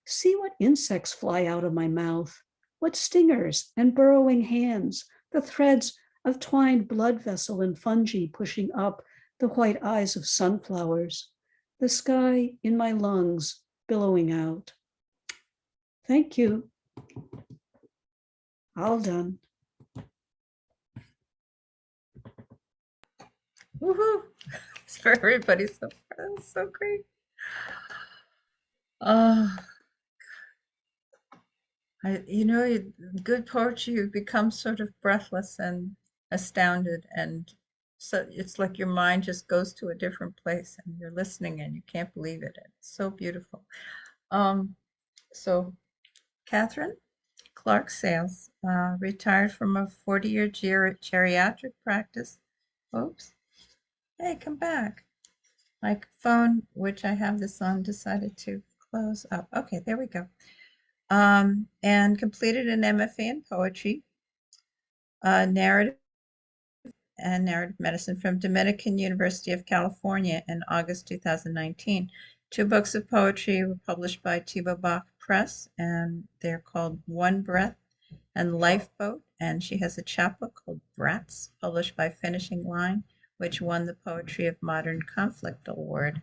see what insects fly out of my mouth, what stingers and burrowing hands, the threads of twined blood vessel and fungi pushing up the white eyes of sunflowers, the sky in my lungs billowing out. Thank you. All done. Woohoo! It's for everybody so far. That's so great. Oh, good poetry, you become sort of breathless and astounded, and so it's like your mind just goes to a different place, and you're listening, and you can't believe it. It's so beautiful. So Catherine Clark Sales retired from a 40-year geriatric practice. Oops. Hey, come back. My phone, which I have this on, decided to close up. Okay, there we go. And completed an MFA in poetry, narrative and narrative medicine from Dominican University of California in August 2019. 2 books of poetry were published by Thibaut Bach Press, and they're called One Breath and Lifeboat. And she has a chapbook called Brats, published by Finishing Line, which won the Poetry of Modern Conflict Award.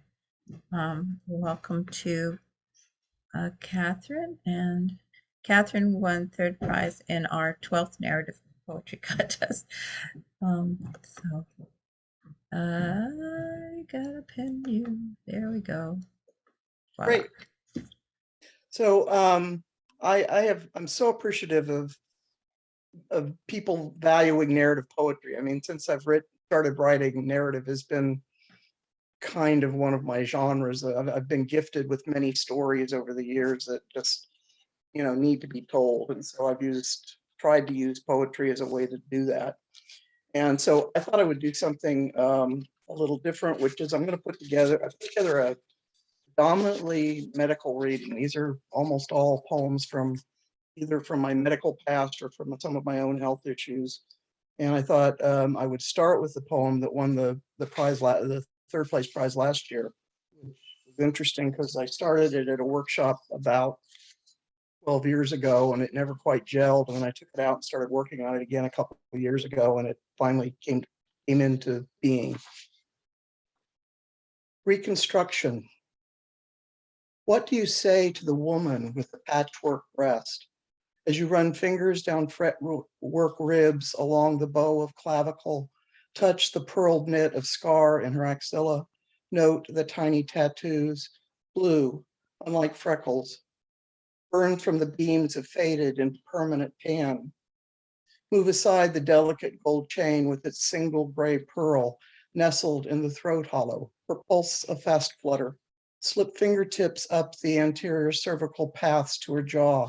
Welcome to Catherine. And Catherine won 3rd prize in our 12th narrative poetry contest. So I gotta pin you. There we go. Voila. Great. So I'm so appreciative of people valuing narrative poetry. I mean, since I've started writing, narrative has been kind of one of my genres. I've been gifted with many stories over the years that just, need to be told. And so I've tried to use poetry as a way to do that. And so I thought I would do something a little different, which is I put together a predominantly medical reading. These are almost all poems from either from my medical past or from some of my own health issues. And I thought I would start with the poem that won the prize, the 3rd place prize last year. Which was interesting because I started it at a workshop about 12 years ago and it never quite gelled. And then I took it out and started working on it again a couple of years ago, and it finally came into being. Reconstruction. What do you say to the woman with the patchwork breast as you run fingers down fretwork ribs along the bow of clavicle, touch the pearled knit of scar in her axilla, note the tiny tattoos, blue, unlike freckles, burned from the beams of faded and permanent tan. Move aside the delicate gold chain with its single gray pearl nestled in the throat hollow, her pulse a fast flutter. Slip fingertips up the anterior cervical paths to her jaw,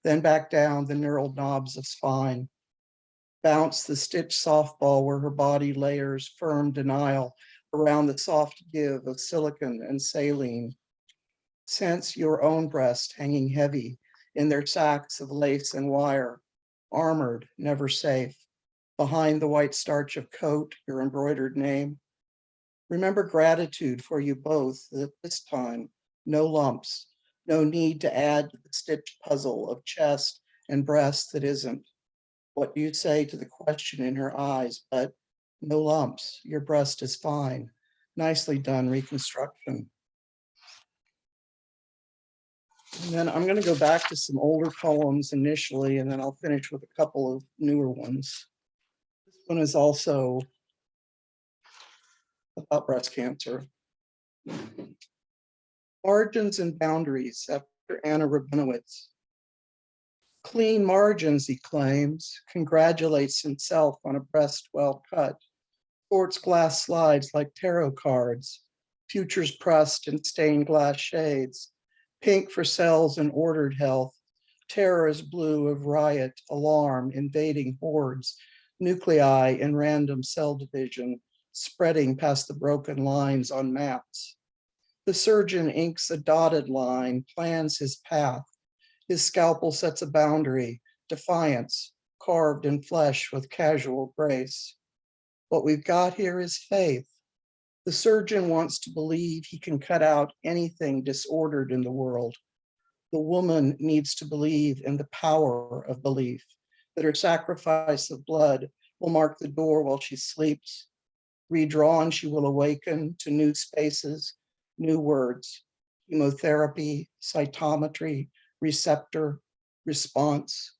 then back down the neural knobs of spine. Bounce the stitch softball where her body layers firm denial around the soft give of silicon and saline. Sense your own breast hanging heavy in their sacks of lace and wire, armored, never safe. Behind the white starch of coat, your embroidered name. Remember gratitude for you both that this time, no lumps, no need to add to the stitched puzzle of chest and breast that isn't. What do you say to the question in her eyes? But no lumps, your breast is fine. Nicely done reconstruction. And then I'm going to go back to some older poems initially, and then I'll finish with a couple of newer ones. This one is also about breast cancer. Margins and boundaries, after Anna Rabinowitz. Clean margins, he claims, congratulates himself on a breast well cut. Sports glass slides like tarot cards, futures pressed in stained glass shades, pink for cells in ordered health, terror is blue of riot, alarm, invading hordes, nuclei in random cell division, spreading past the broken lines on maps. The surgeon inks a dotted line, plans his path. His scalpel sets a boundary, defiance, carved in flesh with casual grace. What we've got here is faith. The surgeon wants to believe he can cut out anything disordered in the world. The woman needs to believe in the power of belief, that her sacrifice of blood will mark the door while she sleeps. Redrawn, she will awaken to new spaces, new words, chemotherapy, cytometry, receptor, response,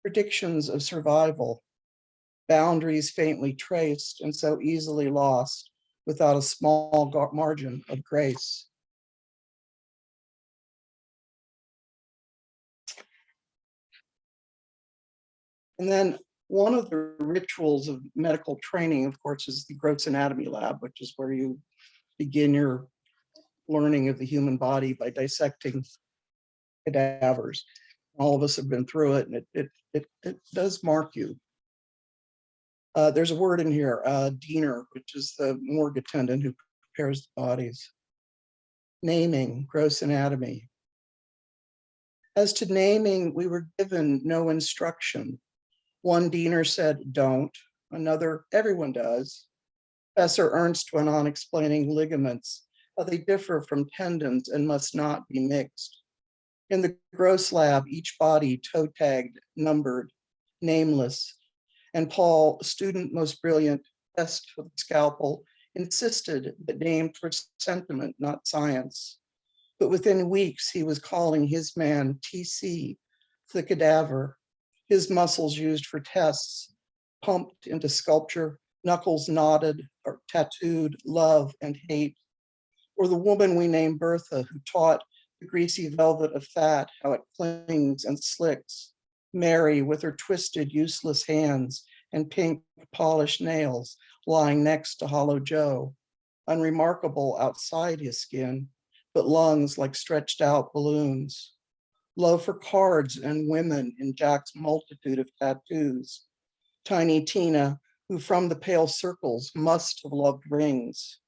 predictions of survival, boundaries faintly traced and so easily lost without a small margin of grace. And then one of the rituals of medical training, of course, is the gross anatomy lab, which is where you begin your learning of the human body by dissecting cadavers. All of us have been through it, and it does mark you. There's a word in here, diener, which is the morgue attendant who prepares the bodies. Naming, gross anatomy. As to naming, we were given no instruction. One diener said, don't. Another, everyone does. Professor Ernst went on explaining ligaments, how they differ from tendons and must not be mixed. In the gross lab, each body toe-tagged, numbered, nameless. And Paul, student most brilliant, best with the scalpel, insisted that named for sentiment, not science. But within weeks, he was calling his man TC, the cadaver, his muscles used for tests, pumped into sculpture, knuckles knotted or tattooed, love and hate. Or the woman we named Bertha, who taught the greasy velvet of fat how it clings and slicks. Mary with her twisted, useless hands and pink polished nails lying next to Hollow Joe, unremarkable outside his skin, but lungs like stretched out balloons. Love for cards and women in Jack's multitude of tattoos. Tiny Tina, who from the pale circles must have loved rings.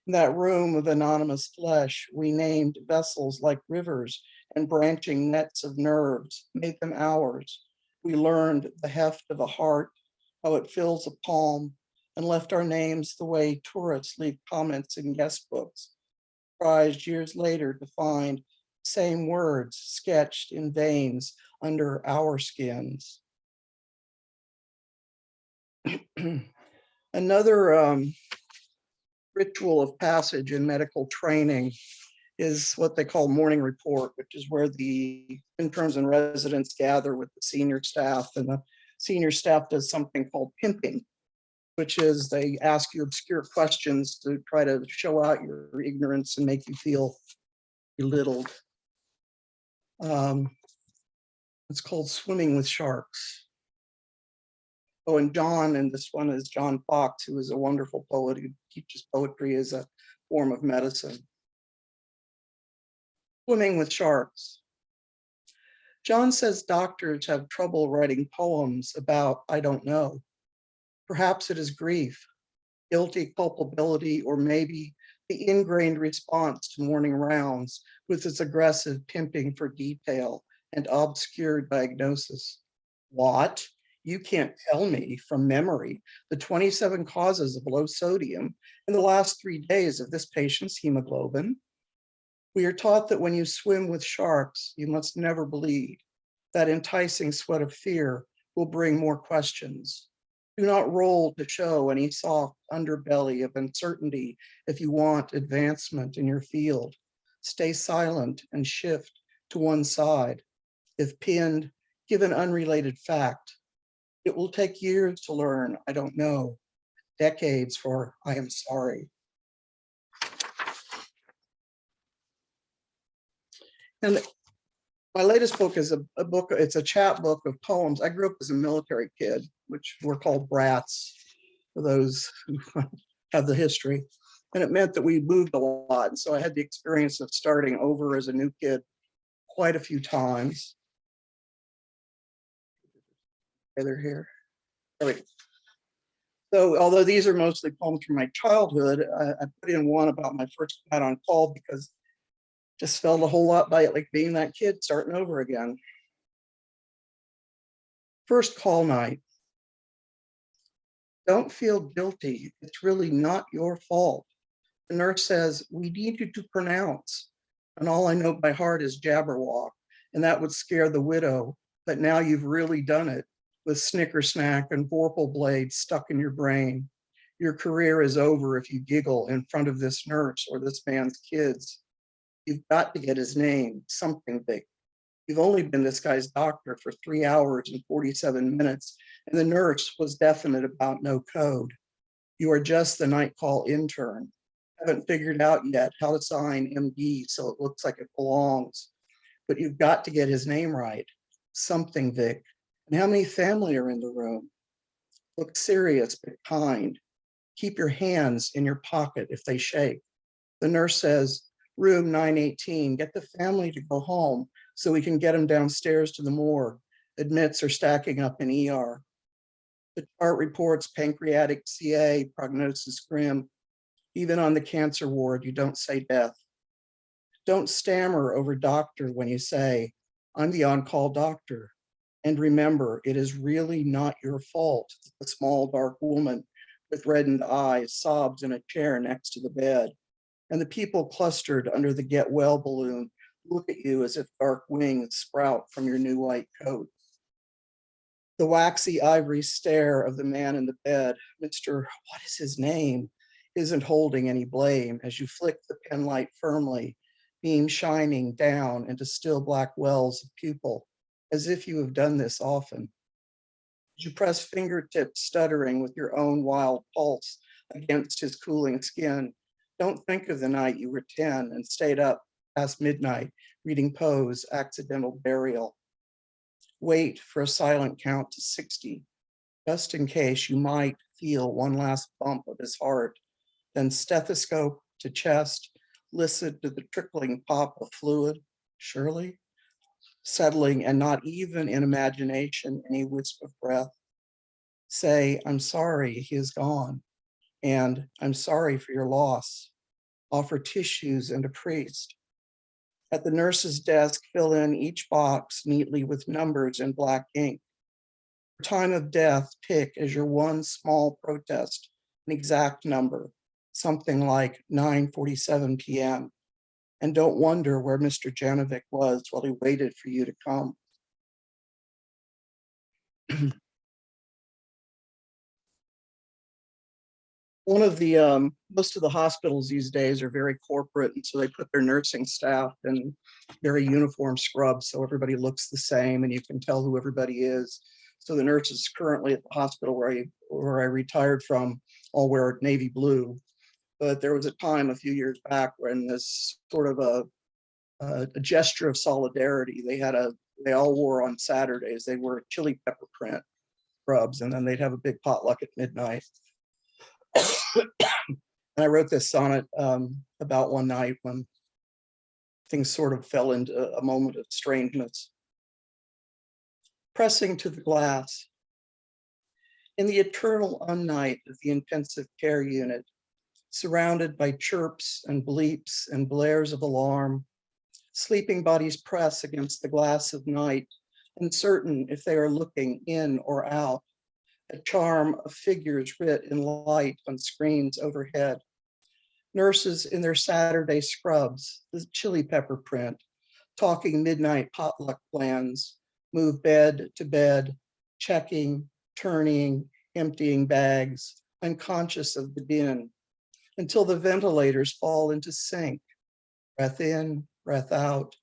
In that room of anonymous flesh, we named vessels like rivers and branching nets of nerves, made them ours. We learned the heft of a heart, how it fills a palm, and left our names the way tourists leave comments in guest books, surprised years later to find same words sketched in veins under our skins. Another ritual of passage in medical training is what they call morning report, which is where the interns and residents gather with the senior staff, and the senior staff does something called pimping, which is they ask you obscure questions to try to show out your ignorance and make you feel belittled. It's called Swimming with Sharks. Oh, and John, and this one is John Fox, who is a wonderful poet who teaches poetry as a form of medicine. Swimming with Sharks. John says doctors have trouble writing poems about I don't know. Perhaps it is grief. guilty culpability, or maybe the ingrained response to morning rounds with its aggressive pimping for detail and obscure diagnosis. What? You can't tell me from memory the 27 causes of low sodium in the last 3 days of this patient's hemoglobin. We are taught that when you swim with sharks, you must never bleed. That enticing sweat of fear will bring more questions. Do not roll to show any soft underbelly of uncertainty if you want advancement in your field. Stay silent and shift to one side. If pinned, give an unrelated fact. It will take years to learn, I don't know, decades for I am sorry. And my latest book is a book, it's a chap book of poems. I grew up as a military kid, which were called brats for those who have the history. And it meant that we moved a lot. And so I had the experience of starting over as a new kid quite a few times. They're here. There we go. So although these are mostly poems from my childhood, I put in one about my first night on call because it just felt a whole lot like being that kid starting over again. First call night. Don't feel guilty. It's really not your fault. The nurse says, we need you to pronounce. And all I know by heart is Jabberwock. And that would scare the widow. But now you've really done it with Snicker Snack and Vorpal blades stuck in your brain. Your career is over if you giggle in front of this nurse or this man's kids. You've got to get his name, something big. You've only been this guy's doctor for 3 hours and 47 minutes, and the nurse was definite about no code. You are just the night call intern. Haven't figured out yet how to sign MD so it looks like it belongs. But you've got to get his name right. Something Vic. And how many family are in the room? Look serious but kind. Keep your hands in your pocket if they shake. The nurse says, room 918, get the family to go home so we can get them downstairs to the morgue. Admits are stacking up in ER. The chart reports pancreatic CA, prognosis grim. Even on the cancer ward, you don't say death. Don't stammer over doctor when you say, I'm the on-call doctor. And remember, it is really not your fault. The small dark woman with reddened eyes sobs in a chair next to the bed. And the people clustered under the get well balloon look at you as if dark wings sprout from your new white coat. The waxy ivory stare of the man in the bed, Mr. What is his name, isn't holding any blame as you flick the pen light firmly, beam shining down into still black wells of pupil, as if you have done this often. You press fingertips stuttering with your own wild pulse against his cooling skin. Don't think of the night you were 10 and stayed up past midnight reading Poe's Accidental Burial. Wait for a silent count to 60, just in case you might feel one last bump of his heart, then stethoscope to chest, listen to the trickling pop of fluid, surely, settling and not even in imagination any wisp of breath. Say, I'm sorry he is gone, and I'm sorry for your loss. Offer tissues and a priest. At the nurse's desk, fill in each box neatly with numbers in black ink. For time of death, pick as your one small protest an exact number, something like 9:47 p.m. And don't wonder where Mr. Janovic was while he waited for you to come. One of the, most of the hospitals these days are very corporate, and so they put their nursing staff in very uniform scrubs, so everybody looks the same and you can tell who everybody is. So the nurses currently at the hospital where I retired from all wear navy blue. But there was a time a few years back when this sort of a gesture of solidarity, they all wore on Saturdays, they wore chili pepper print scrubs, and then they'd have a big potluck at midnight. And I wrote this sonnet about one night when things sort of fell into a moment of strangeness. Pressing to the glass. In the eternal unnight of the intensive care unit, surrounded by chirps and bleeps and blares of alarm, sleeping bodies press against the glass of night, uncertain if they are looking in or out, a charm of figures writ in light on screens overhead. Nurses in their Saturday scrubs, the chili pepper print, talking midnight potluck plans, move bed to bed, checking, turning, emptying bags, unconscious of the din, until the ventilators fall into sync, breath in, breath out,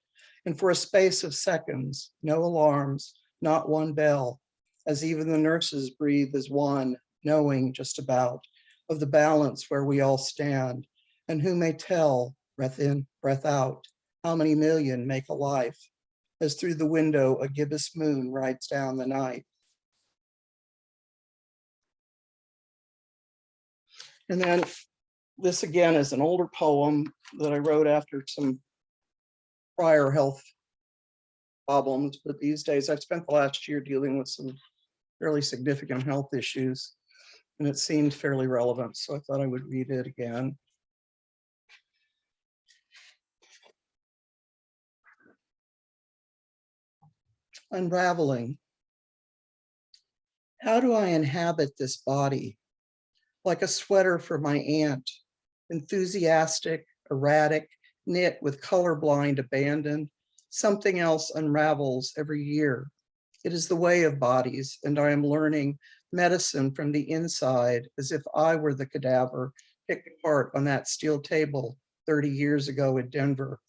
and for a space of seconds, no alarms, not one bell, as even the nurses breathe as one, knowing just about, of the balance where we all stand, and who may tell, breath in, breath out, how many million make a life, as through the window a gibbous moon rides down the night. And then this again is an older poem that I wrote after some prior health problems, but these days I've spent the last year dealing with some fairly significant health issues, and it seemed fairly relevant, so I thought I would read it again. Unraveling. How do I inhabit this body? Like a sweater for my aunt, enthusiastic, erratic, knit with colorblind abandon, something else unravels every year. It is the way of bodies, and I am learning medicine from the inside as if I were the cadaver picked apart on that steel table 30 years ago in Denver,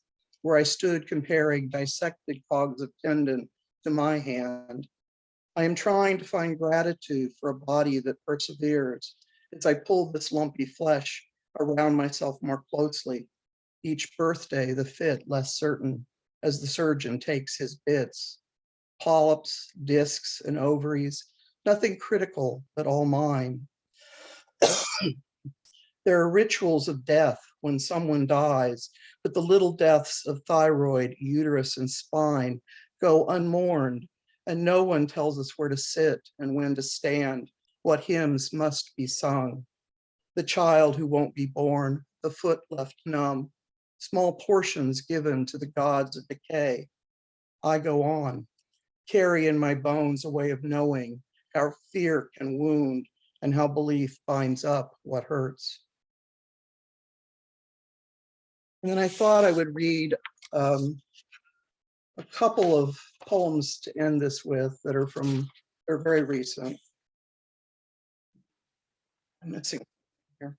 where I stood comparing dissected cogs of tendon to my hand. I am trying to find gratitude for a body that perseveres as I pull this lumpy flesh around myself more closely. Each birthday, the fit less certain as the surgeon takes his bits. Polyps, discs, and ovaries, nothing critical, but all mine. There are rituals of death when someone dies, but the little deaths of thyroid, uterus, and spine go unmourned, and no one tells us where to sit and when to stand, what hymns must be sung. The child who won't be born, the foot left numb, small portions given to the gods of decay. I go on, carry in my bones a way of knowing how fear can wound and how belief binds up what hurts. And then I thought I would read a couple of poems to end this with that are they're very recent. I'm missing here.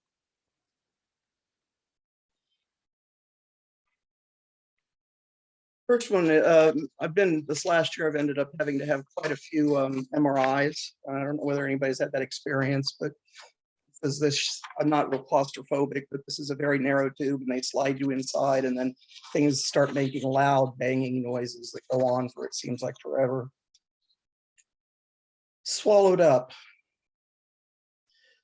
First one, this last year, I've ended up having to have quite a few MRIs. I don't know whether anybody's had that experience, but I'm not real claustrophobic, but this is a very narrow tube and they slide you inside and then things start making loud banging noises that go on for it seems like forever. Swallowed up.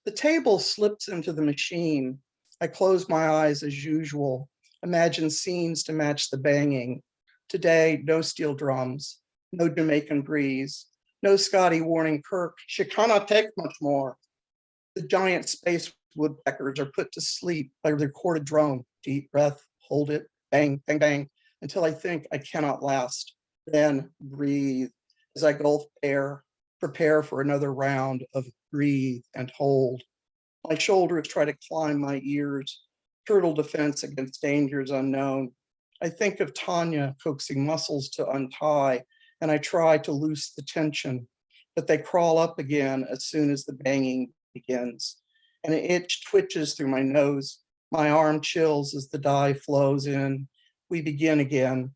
The table slips into the machine. I close my eyes as usual, imagine scenes to match the banging. Today, no steel drums, no Jamaican breeze, no Scotty warning Kirk, she cannot take much more. The giant space woodpeckers are put to sleep by the recorded drone. Deep breath, hold it, bang, bang, bang, until I think I cannot last. Then breathe as I gulp air, prepare for another round of breathe and hold. My shoulders try to climb my ears, turtle defense against dangers unknown. I think of Tanya coaxing muscles to untie, and I try to loose the tension, but they crawl up again as soon as the banging begins. And an itch twitches through my nose. My arm chills as the dye flows in. We begin again.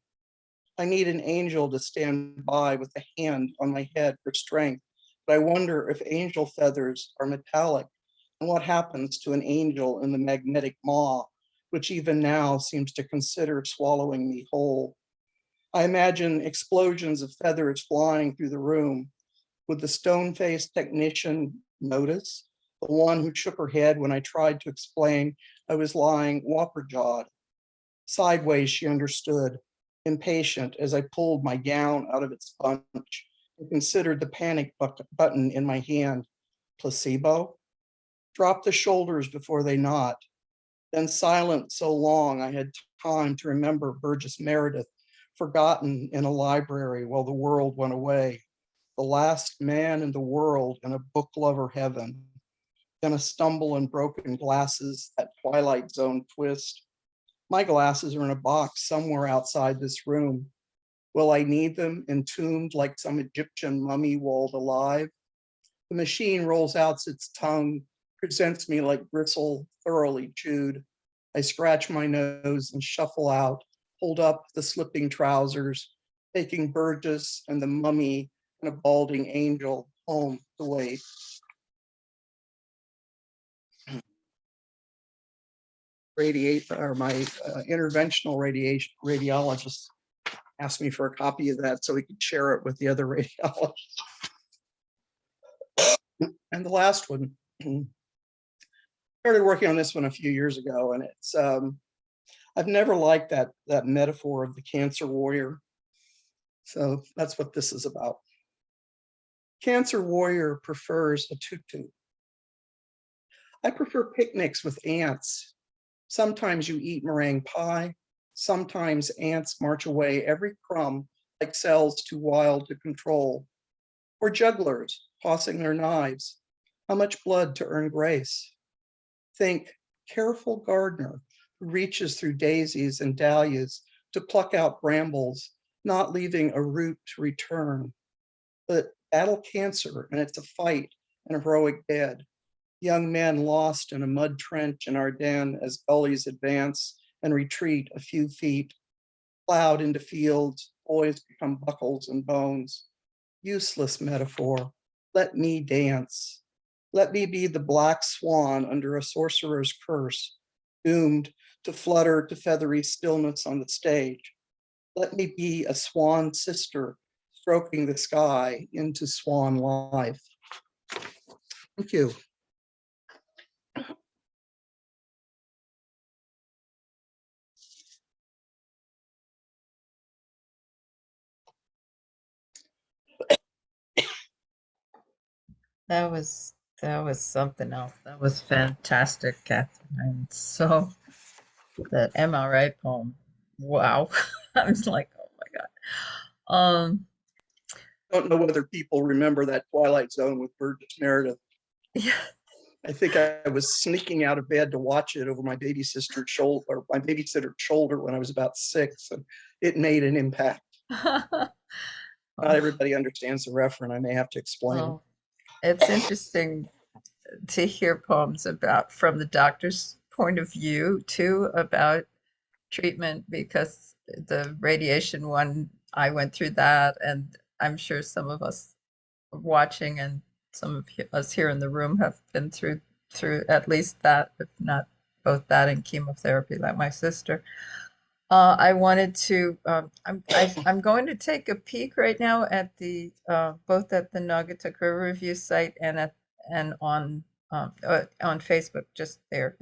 I need an angel to stand by with a hand on my head for strength, but I wonder if angel feathers are metallic and what happens to an angel in the magnetic maw, which even now seems to consider swallowing me whole. I imagine explosions of feathers flying through the room. Would the stone-faced technician notice? The one who shook her head when I tried to explain I was lying whopper-jawed. Sideways, she understood, impatient as I pulled my gown out of its bunch and considered the panic button in my hand. placebo. Drop the shoulders before they knot. Then silent so long I had time to remember Burgess Meredith, forgotten in a library while the world went away. The last man in the world in a book lover heaven. Then a stumble and broken glasses, that Twilight Zone twist. My glasses are in a box somewhere outside this room. Will I need them entombed like some Egyptian mummy walled alive? The machine rolls out its tongue, presents me like gristle thoroughly chewed. I scratch my nose and shuffle out, hold up the slipping trousers, taking Burgess and the mummy and a balding angel home to wait. My interventional radiologist asked me for a copy of that so he could share it with the other radiologists. And the last one, started working on this one a few years ago, and it's I've never liked that metaphor of the cancer warrior. So that's what this is about. Cancer warrior prefers a tutu. I prefer picnics with ants. Sometimes you eat meringue pie. Sometimes ants march away every crumb like cells too wild to control. Or jugglers tossing their knives. How much blood to earn grace? Think careful gardener who reaches through daisies and dahlias to pluck out brambles, not leaving a root to return. But battle cancer, and it's a fight, an heroic dead. Young men lost in a mud trench in Ardennes as gullies advance and retreat a few feet. Plowed into fields, boys become buckles and bones. Useless metaphor. Let me dance. Let me be the black swan under a sorcerer's curse, doomed to flutter to feathery stillness on the stage. Let me be a swan sister, stroking the sky into swan life. Thank you. That was something else. That was fantastic, Catherine. And so that MRI poem, wow. I was like, oh my God. Don't know whether people remember that Twilight Zone with Burgess Meredith. Yeah. I think I was sneaking out of bed to watch it over my babysitter's shoulder when I was about 6, and it made an impact. Not everybody understands the reference. I may have to explain. Well, it's interesting to hear poems about from the doctor's point of view too about treatment, because the radiation one, I went through that, and I'm sure some of us watching and some of us here in the room have been through at least that, if not both that and chemotherapy, like my sister. I wanted to. I'm going to take a peek right now at the both at the Naugatuck River Review site and on Facebook, just there,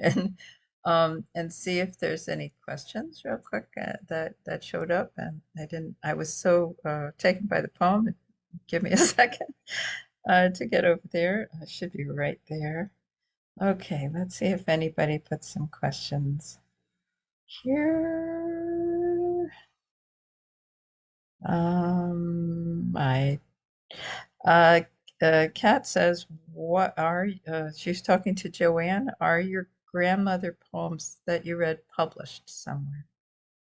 and see if there's any questions real quick that showed up. And I didn't. I was so taken by the poem. Give me a second to get over there. I should be right there. Okay, let's see if anybody put some questions here. I Kat says, "What are she's talking to Joanne? Are your grandmother poems that you read published somewhere?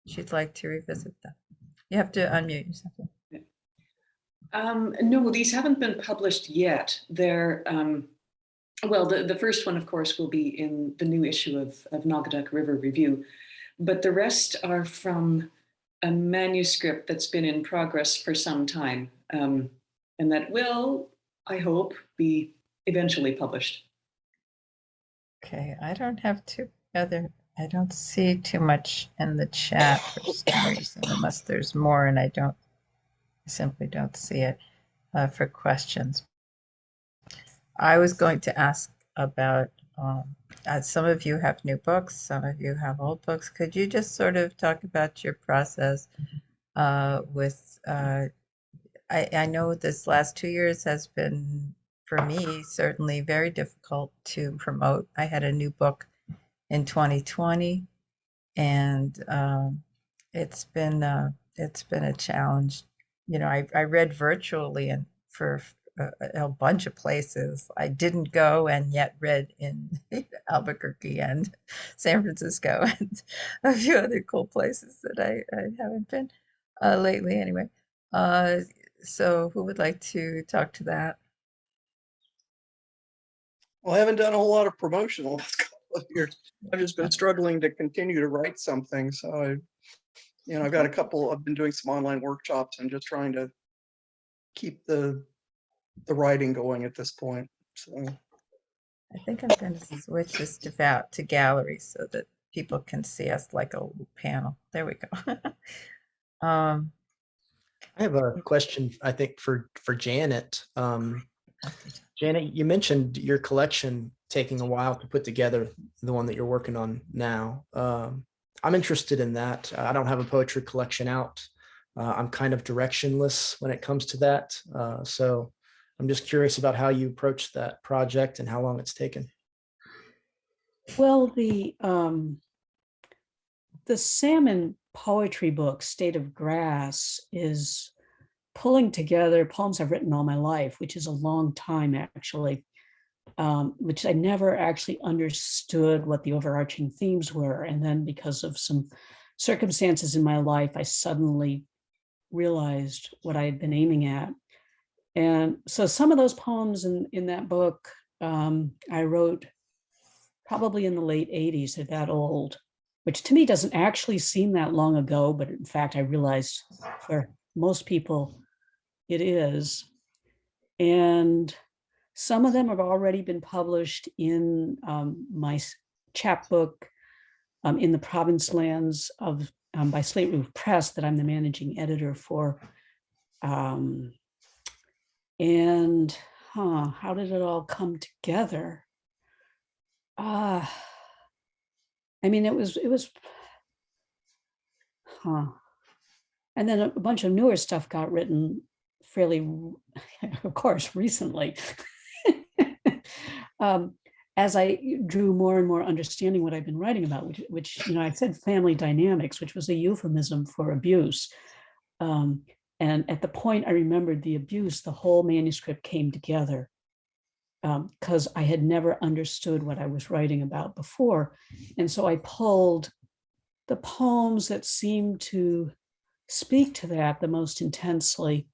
She'd like to revisit them. You have to unmute yourself." No, these haven't been published yet. They're well, the first one, of course, will be in the new issue of Naugatuck River Review, but the rest are from a manuscript that's been in progress for some time, and that will, I hope, be eventually published. Okay, I don't have I don't see too much in the chat for some reason, unless there's more, and I simply don't see it for questions. I was going to ask about some of you have new books, some of you have old books. Could you just sort of talk about your process with I know this last 2 years has been for me, certainly very difficult to promote. I had a new book in 2020, and it's been a challenge. You know, I read virtually and for a bunch of places. I didn't go and yet read in Albuquerque and San Francisco and a few other cool places that I haven't been lately anyway. Uh, so who would like to talk to that? Well, I haven't done a whole lot of promotion the last couple of years. I've just been struggling to continue to write something. So I've got a couple, I've been doing some online workshops and just trying to keep the writing going at this point. So I think I'm going to switch this to gallery so that people can see us like a little panel. There we go. um, I have a question, I think, for Janet. Janet, you mentioned your collection taking a while to put together, the one that you're working on now. I'm interested in that. I don't have a poetry collection out. I'm kind of directionless when it comes to that. So I'm just curious about how you approach that project and how long it's taken. Well, the salmon poetry book, State of Grass, is pulling together poems I've written all my life, which is a long time actually, which I never actually understood what the overarching themes were. And then because of some circumstances in my life, I suddenly realized what I had been aiming at. And so some of those poems in that book, I wrote probably in the late 80s. They're that old, which to me doesn't actually seem that long ago, but in fact, I realized for most people it is. And some of them have already been published in my chapbook in the province lands of by Slate Roof Press that I'm the managing editor for. And how did it all come together? I mean, it was, and then a bunch of newer stuff got written fairly, of course, recently. As I drew more and more understanding what I've been writing about, which I said family dynamics, which was a euphemism for abuse. And at the point I remembered the abuse, the whole manuscript came together because I had never understood what I was writing about before. And so I pulled the poems that seemed to speak to that the most intensely,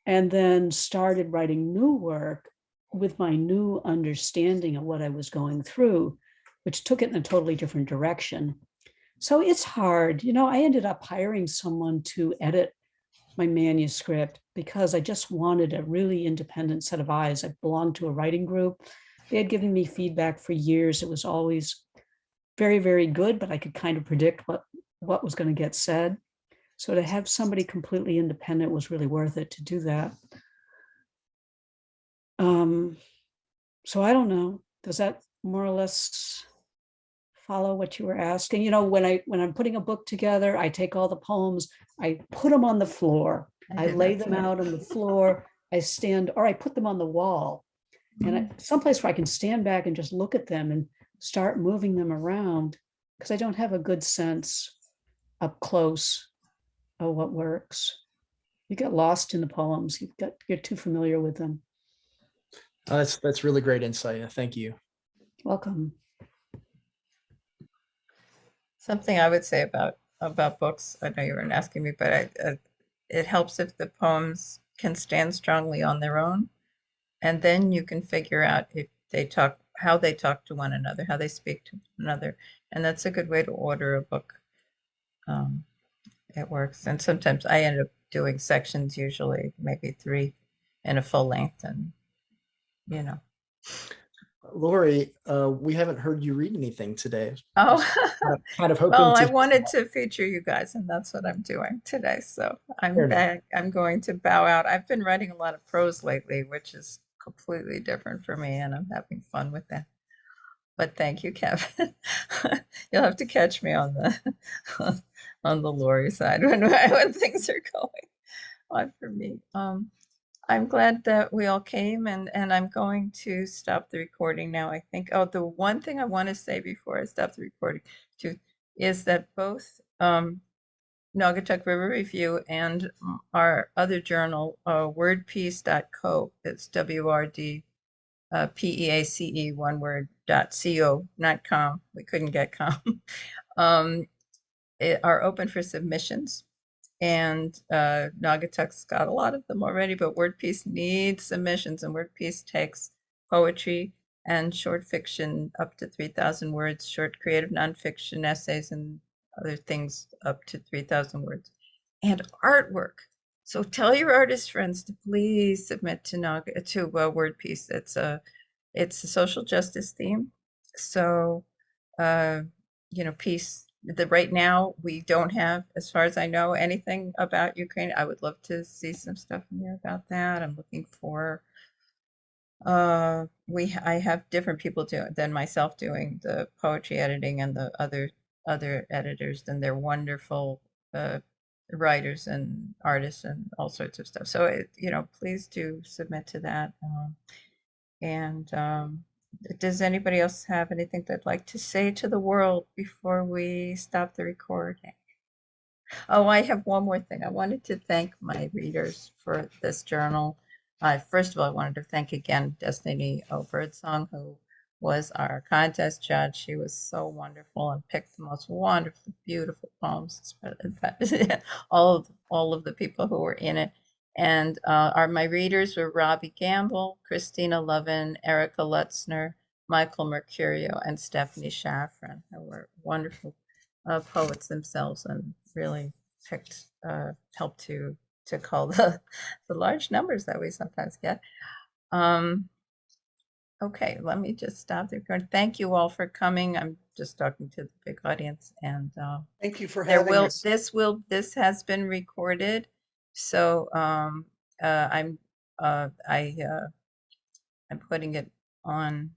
and then started writing new work with my new understanding of what I was going through, which took it in a totally different direction. So it's hard. I ended up hiring someone to edit my manuscript because I just wanted a really independent set of eyes. I belonged to a writing group. They had given me feedback for years. It was always very, very good, but I could kind of predict what was going to get said. So to have somebody completely independent was really worth it to do that. So I don't know. Does that more or less follow what you were asking? When I'm putting a book together, I take all the poems, I put them on the floor, I lay them out on the floor, I put them on the wall, and someplace where I can stand back and just look at them and start moving them around, because I don't have a good sense up close of what works. You get lost in the poems. You're too familiar with them. That's really great insight. Thank you. Welcome. Something I would say about books. I know you weren't asking me, but it helps if the poems can stand strongly on their own, and then you can figure out if how they talk to one another, how they speak to one another, and that's a good way to order a book. It works, and sometimes I end up doing sections, usually maybe 3 in a full length, and you know. Lori, we haven't heard you read anything today. Oh, Kind of hoping well, I to. wanted to feature you guys, and that's what I'm doing today. So I'm Fair enough. back. I'm going to bow out. I've been writing a lot of prose lately, which is completely different for me, and I'm having fun with that. But thank you, Kevin. You'll have to catch me on the on the Lori side when things are going on for me. I'm glad that we all came, and I'm going to stop the recording now, I think. Oh, the one thing I want to say before I stop the recording too is that both Naugatuck River Review and our other journal, wordpiece.co, it's WRD PEACE, one word, .co, not com. We couldn't get com. Are open for submissions. And Naugatuck's got a lot of them already, but WordPiece needs submissions, and WordPiece takes poetry and short fiction up to 3,000 words, short creative nonfiction essays and other things up to 3,000 words, and artwork. So tell your artist friends to please submit to WordPiece. It's a social justice theme. So peace. Right now we don't have, as far as I know, anything about Ukraine. I would love to see some stuff in there about that. I'm looking for I have different people than myself doing the poetry editing, and the other editors, and they're wonderful uh, writers and artists and all sorts of stuff. So please do submit to that. And does anybody else have anything they'd like to say to the world before we stop the recording? Oh, I have one more thing. I wanted to thank my readers for this journal. First of all, I wanted to thank again Destiny Birdsong, who was our contest judge. She was so wonderful and picked the most wonderful, beautiful poems. In fact, all of the people who were in it. And my readers were Robbie Gamble, Christina Lovin, Erica Lutzner, Michael Mercurio, and Stephanie Shaffron, who were wonderful poets themselves, and really helped to call the large numbers that we sometimes get. Okay, let me just stop the recording. Thank you all for coming. I'm just talking to the big audience, and Thank you for having us. this has been recorded. So I'm putting it on